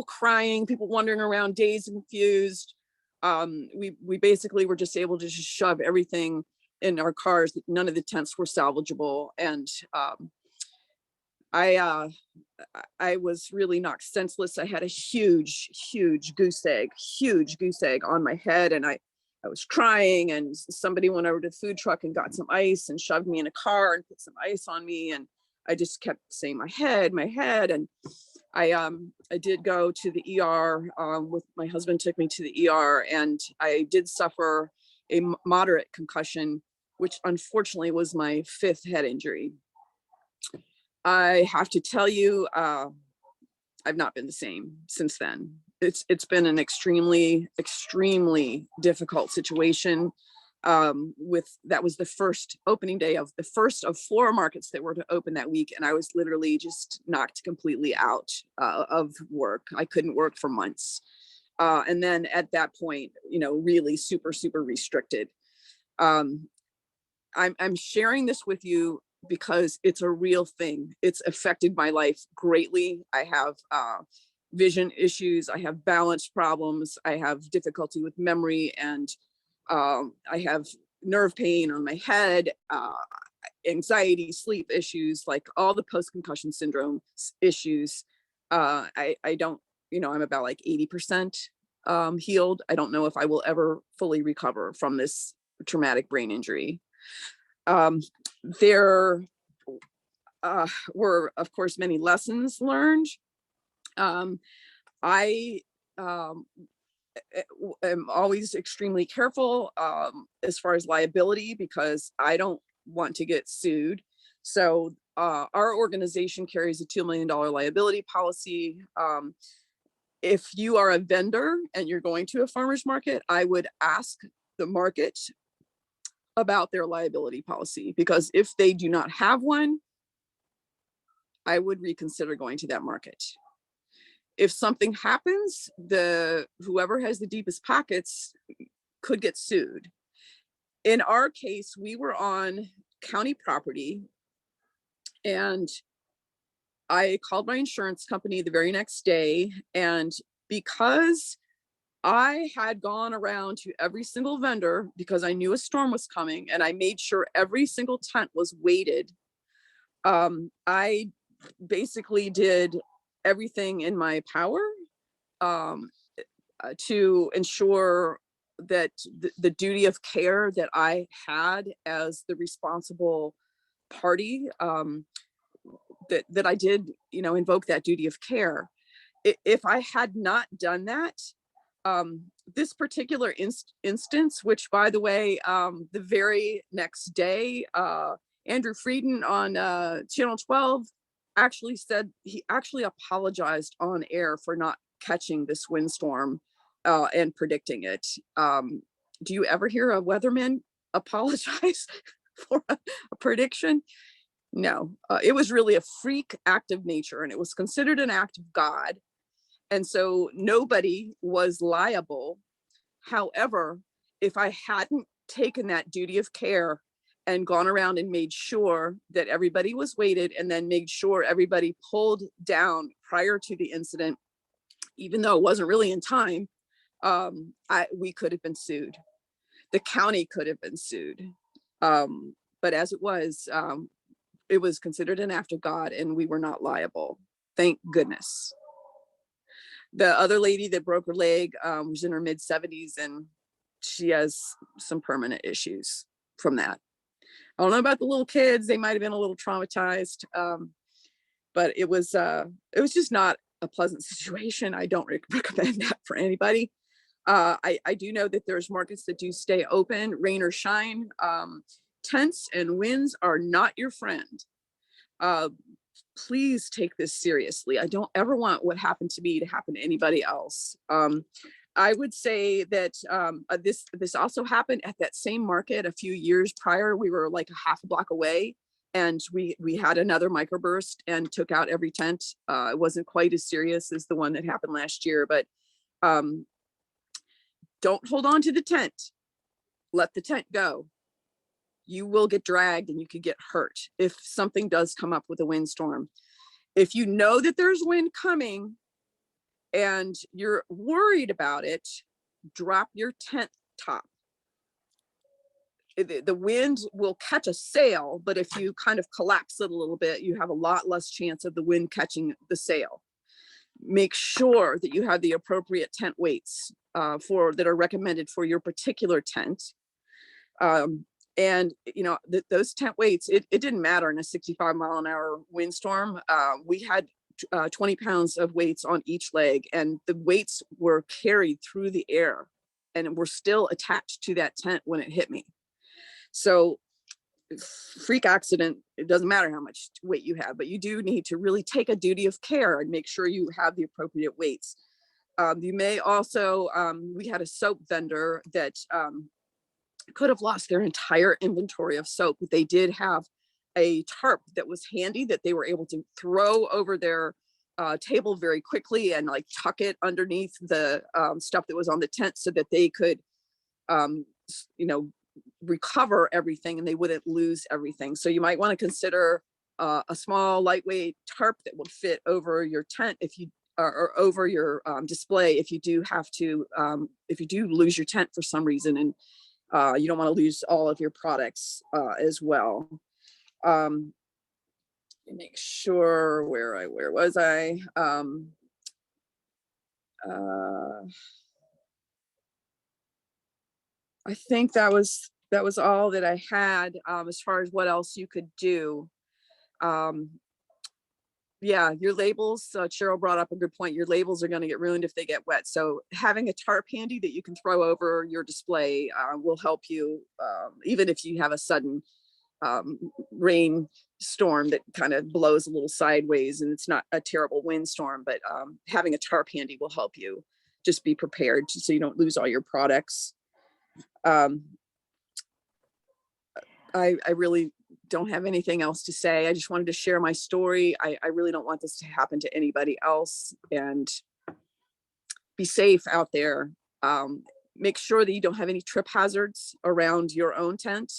crying, people wandering around dazed and confused. We basically were just able to just shove everything in our cars. None of the tents were salvageable. And I was really knocked senseless. I had a huge goose egg on my head, and I was crying, and somebody went over to the food truck and got some ice and shoved me in a car and put some ice on me. And I just kept saying my head. And I did go to the ER with my husband, took me to the ER, and I did suffer a moderate concussion, which unfortunately was my 5th head injury. I have to tell you, I've not been the same since then. It's been an extremely difficult situation. That was the first opening day of the first of 4 markets that were to open that week, and I was literally just knocked completely out of work. I couldn't work for months, and then at that point, really super restricted. I'm sharing this with you because it's a real thing. It's affected my life greatly. I have vision issues. I have balance problems. I have difficulty with memory, and I have nerve pain on my head, anxiety, sleep issues, like all the post-concussion syndrome issues. I don't, I'm about like 80% healed. I don't know if I will ever fully recover from this traumatic brain injury. There were, of course, many lessons learned. I am always extremely careful as far as liability, because I don't want to get sued. So our organization carries a $2 million liability policy. If you are a vendor and you're going to a farmer's market, I would ask the market about their liability policy, because if they do not have one, I would reconsider going to that market. If something happens, whoever has the deepest pockets could get sued. In our case, we were on county property, and I called my insurance company the very next day, and because I had gone around to every single vendor, because I knew a storm was coming, and I made sure every single tent was weighted. I basically did everything in my power to ensure that the duty of care that I had as the responsible party, that I did, invoke that duty of care. If I had not done that, this particular instance, which, by the way, the very next day, Andrew Frieden on Channel 12 actually said he actually apologized on air for not catching this windstorm and predicting it. Do you ever hear a weatherman apologize for a prediction? No, it was really a freak act of nature, and it was considered an act of God. And so nobody was liable. However, if I hadn't taken that duty of care and gone around and made sure that everybody was weighted, and then made sure everybody pulled down prior to the incident, even though it wasn't really in time, we could have been sued. The county could have been sued. But as it was considered an act of God, and we were not liable. Thank goodness. The other lady that broke her leg was in her mid-70s, and she has some permanent issues from that. I don't know about the little kids. They might have been a little traumatized, but it was just not a pleasant situation. I don't recommend that for anybody. I do know that there's markets that do stay open, rain or shine. Tents and winds are not your friend. Please take this seriously. I don't ever want what happened to me to happen to anybody else. I would say that this also happened at that same market a few years prior. We were like a half a block away, and we had another microburst and took out every tent. It wasn't quite as serious as the one that happened last year, but don't hold on to the tent. Let the tent go. You will get dragged and you could get hurt if something does come up with a windstorm. If you know that there's wind coming and you're worried about it, drop your tent top. The wind will catch a sail, but if you kind of collapse it a little bit, you have a lot less chance of the wind catching the sail. Make sure that you have the appropriate tent weights that are recommended for your particular tent. And you know, those tent weights, it didn't matter in a 65-mile-an-hour windstorm. We had 20 pounds of weights on each leg, and the weights were carried through the air and were still attached to that tent when it hit me. So freak accident, it doesn't matter how much weight you have, but you do need to really take a duty of care and make sure you have the appropriate weights. You may also, we had a soap vendor that could have lost their entire inventory of soap, but they did have a tarp that was handy that they were able to throw over their table very quickly and like tuck it underneath the stuff that was on the tent so that they could, you know, recover everything and they wouldn't lose everything. So you might want to consider a small lightweight tarp that would fit over your tent if you or over your display if you do have to, if you do lose your tent for some reason and you don't want to lose all of your products as well. Make sure where was I? I think that was all that I had as far as what else you could do. Yeah, your labels, Cheryl brought up a good point. Your labels are going to get ruined if they get wet. So having a tarp handy that you can throw over your display will help you, even if you have a sudden rain storm that kind of blows a little sideways and it's not a terrible windstorm, but having a tarp handy will help you. Just be prepared so you don't lose all your products. I really don't have anything else to say. I just wanted to share my story. I really don't want this to happen to anybody else, and be safe out there. Make sure that you don't have any trip hazards around your own tent.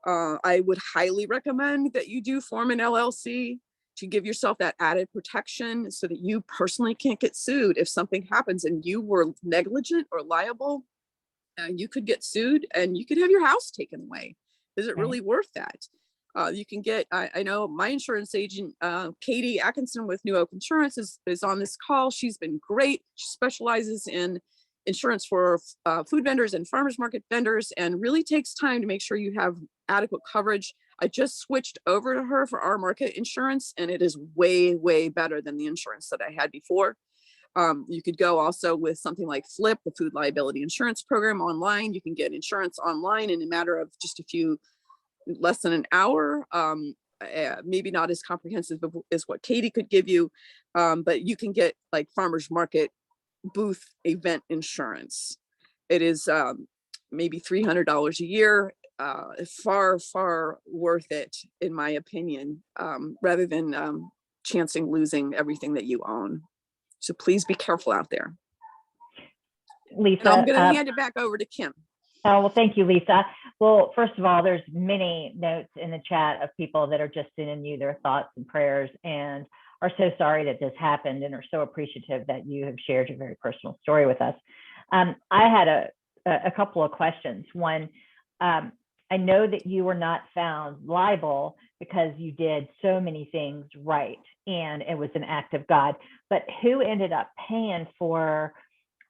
I would highly recommend that you do form an LLC to give yourself that added protection so that you personally can't get sued. If something happens and you were negligent or liable, you could get sued and you could have your house taken away. Is it really worth that? You can get, I know my insurance agent, Katie Atkinson with New Oak Insurance is on this call. She's been great. She specializes in insurance for food vendors and farmers market vendors and really takes time to make sure you have adequate coverage. I just switched over to her for our market insurance, and it is way, way better than the insurance that I had before. You could go also with something like Flip, the food liability insurance program online. You can get insurance online in a matter of just less than an hour. Maybe not as comprehensive as what Katie could give you, but you can get like farmers market booth event insurance. It is maybe $300 a year. Far, far worth it, in my opinion, rather than chancing losing everything that you own. So please be careful out there.
Lisa,
and I'm going to hand it back over to Kim.
Oh, well, thank you, Lisa. Well, first of all, there's many notes in the chat of people that are just sending you their thoughts and prayers and are so sorry that this happened and are so appreciative that you have shared your very personal story with us. I had a couple of questions. One, I know that you were not found liable because you did so many things right and it was an act of God. But who ended up paying for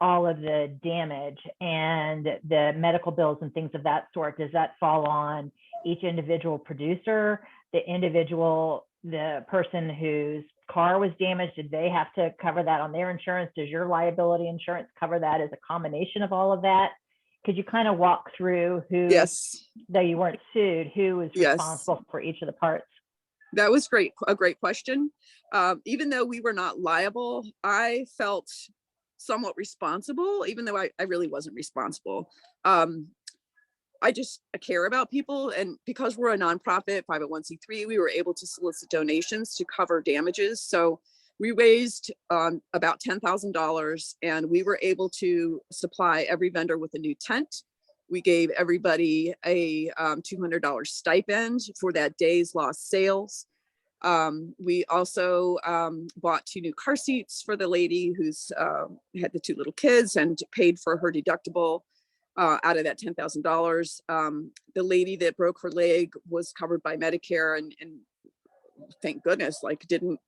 all of the damage and the medical bills and things of that sort? Does that fall on each individual producer, the person whose car was damaged? Did they have to cover that on their insurance? Does your liability insurance cover that as a combination of all of that? Could you kind of walk through who,
Yes.
though you weren't sued, who was
Yes.
responsible for each of the parts?
That was great. A great question. Even though we were not liable, I felt somewhat responsible, even though I really wasn't responsible. I care about people, and because we're a nonprofit 501c3, we were able to solicit donations to cover damages. So we raised about $10,000, and we were able to supply every vendor with a new tent. We gave everybody a $200 stipend for that day's lost sales. We also bought 2 new car seats for the lady who's had the 2 little kids and paid for her deductible out of that $10,000. The lady that broke her leg was covered by Medicare, and thank goodness, like didn't,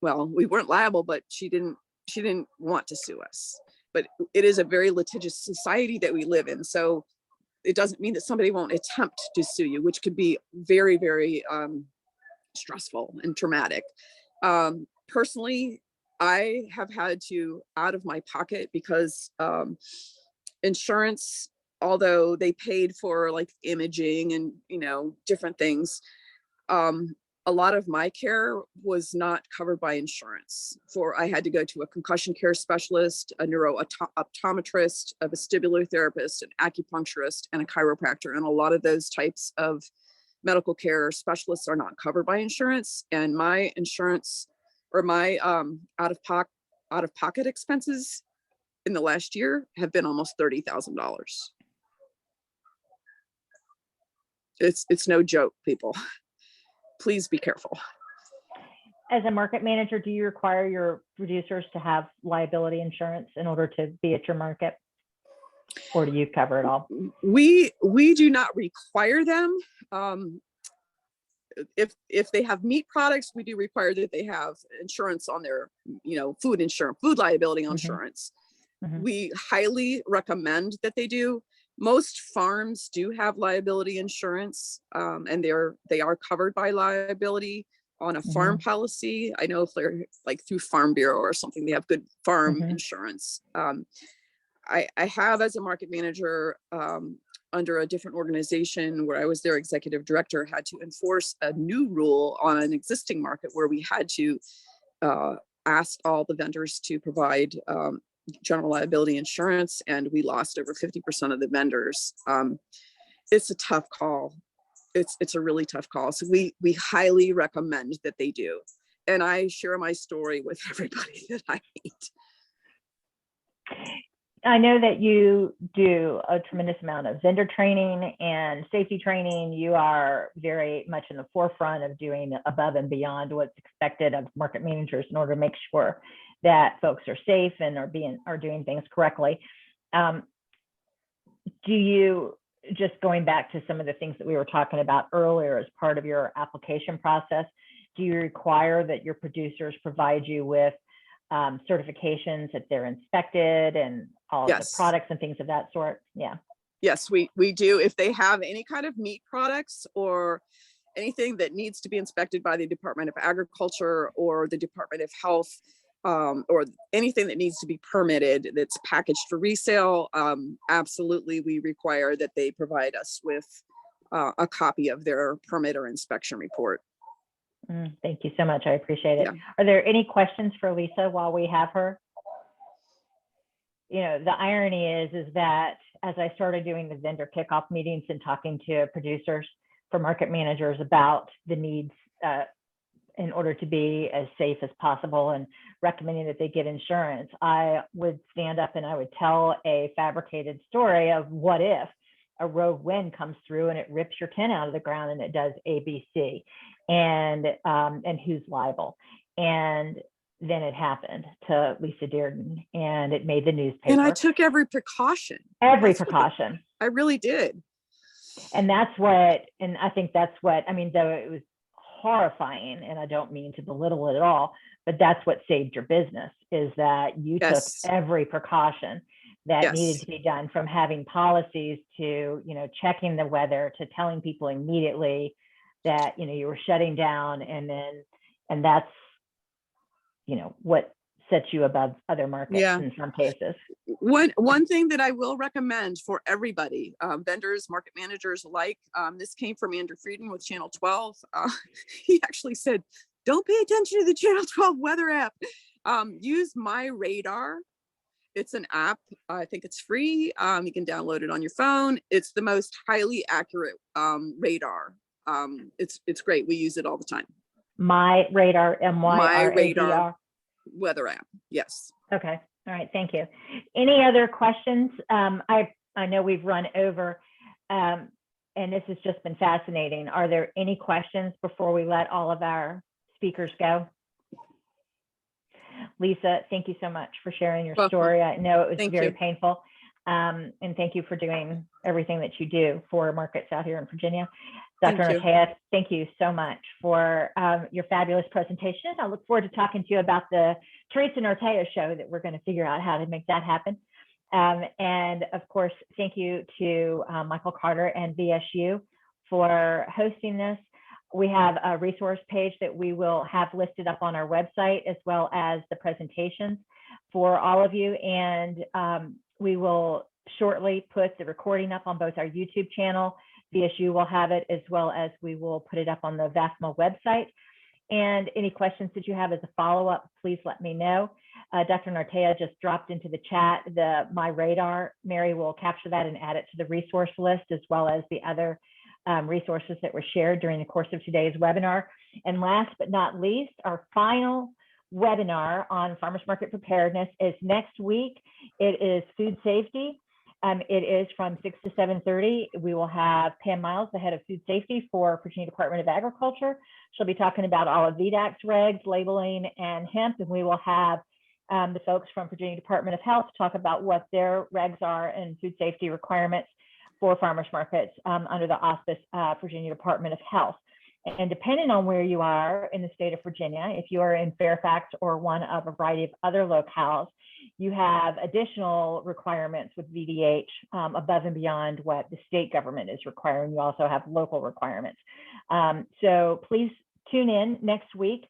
well, we weren't liable, but she didn't want to sue us. But it is a very litigious society that we live in. So it doesn't mean that somebody won't attempt to sue you, which could be very, very stressful and traumatic. Personally, I have had to out of my pocket because insurance, although they paid for like imaging and, different things, a lot of my care was not covered by insurance. I had to go to a concussion care specialist, a neuro-optometrist, a vestibular therapist, an acupuncturist, and a chiropractor. And a lot of those types of medical care specialists are not covered by insurance. And my insurance, or my out-of-pocket expenses in the last year have been almost $30,000. It's no joke, people. Please be careful.
As a market manager, do you require your producers to have liability insurance in order to be at your market? Or do you cover it all?
We do not require them. If they have meat products, we do require that they have insurance on their, food liability insurance.
Mm-hmm.
We highly recommend that they do. Most farms do have liability insurance, and they are covered by liability on a farm policy. I know if they're like through Farm Bureau or something, they have good farm insurance. I have, as a market manager, under a different organization where I was their executive director, had to enforce a new rule on an existing market where we had to ask all the vendors to provide general liability insurance, and we lost over 50% of the vendors. It's a tough call. It's a really tough call. So we highly recommend that they do. And I share my story with everybody that I meet.
I know that you do a tremendous amount of vendor training and safety training. You are very much in the forefront of doing above and beyond what's expected of market managers in order to make sure that folks are safe and are doing things correctly. Do you, just going back to some of the things that we were talking about earlier as part of your application process, do you require that your producers provide you with certifications that they're inspected and all of the products and things of that sort? Yeah.
Yes, we do. If they have any kind of meat products or anything that needs to be inspected by the Department of Agriculture or the Department of Health, or anything that needs to be permitted that's packaged for resale, absolutely we require that they provide us with a copy of their permit or inspection report.
Thank you so much. I appreciate it.
Yeah.
Are there any questions for Lisa while we have her? The irony is that as I started doing the vendor kickoff meetings and talking to producers for market managers about the needs in order to be as safe as possible and recommending that they get insurance, I would stand up and I would tell a fabricated story of what if a rogue wind comes through and it rips your tent out of the ground and it does ABC, and who's liable. And then it happened to Lisa Dearden and it made the newspaper.
And I took every precaution.
Every precaution.
I really did.
And that's what, and I think that's what, I mean, though it was horrifying, and I don't mean to belittle it at all, but that's what saved your business, is that you
Yes.
took every precaution that needed
Yes.
to be done, from having policies to, checking the weather, to telling people immediately that, you were shutting down. And that's, what sets you above other markets
Yeah.
in some cases.
One thing that I will recommend for everybody, vendors, market managers alike, this came from Andrew Frieden with Channel 12. He actually said, don't pay attention to the Channel 12 weather app. Use My Radar. It's an app. I think it's free. You can download it on your phone. It's the most highly accurate radar. It's great. We use it all the time.
My Radar,
My
MYRADR.
Radar weather app. Yes.
Okay. All right. Thank you. Any other questions? I know we've run over, and this has just been fascinating. Are there any questions before we let all of our speakers go? Lisa, thank you so much for sharing your story. I know it was very painful. And thank you for doing everything that you do for markets out here in Virginia. Dr. Nartea, thank you so much for your fabulous presentation. I look forward to talking to you about the Theresa Nartea show, that we're going to figure out how to make that happen. And of course, thank you to Michael Carter and VSU for hosting this. We have a resource page that we will have listed up on our website, as well as the presentations for all of you. And we will shortly put the recording up on both our YouTube channel. VSU will have it, as well as we will put it up on the VAFMA website. And any questions that you have as a follow-up, please let me know. Dr. Nartea just dropped into the chat the My Radar. Mary will capture that and add it to the resource list, as well as the other resources that were shared during the course of today's webinar. And last but not least, our final webinar on farmers market preparedness is next week. It is food safety. It is from 6 to 7:30. We will have Pam Miles, the head of food safety for Virginia Department of Agriculture. She'll be talking about all of VDAC's regs, labeling, and hemp. And we will have the folks from Virginia Department of Health talk about what their regs are and food safety requirements for farmers markets under the auspice of Virginia Department of Health. And depending on where you are in the state of Virginia, if you are in Fairfax or one of a variety of other locales, you have additional requirements with VDH above and beyond what the state government is requiring. You also have local requirements. So please tune in next week.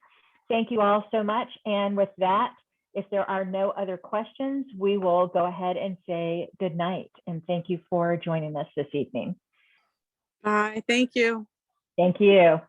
Thank you all so much. And with that, if there are no other questions, we will go ahead and say good night. And thank you for joining us this evening.
Bye. Thank you.
Thank you.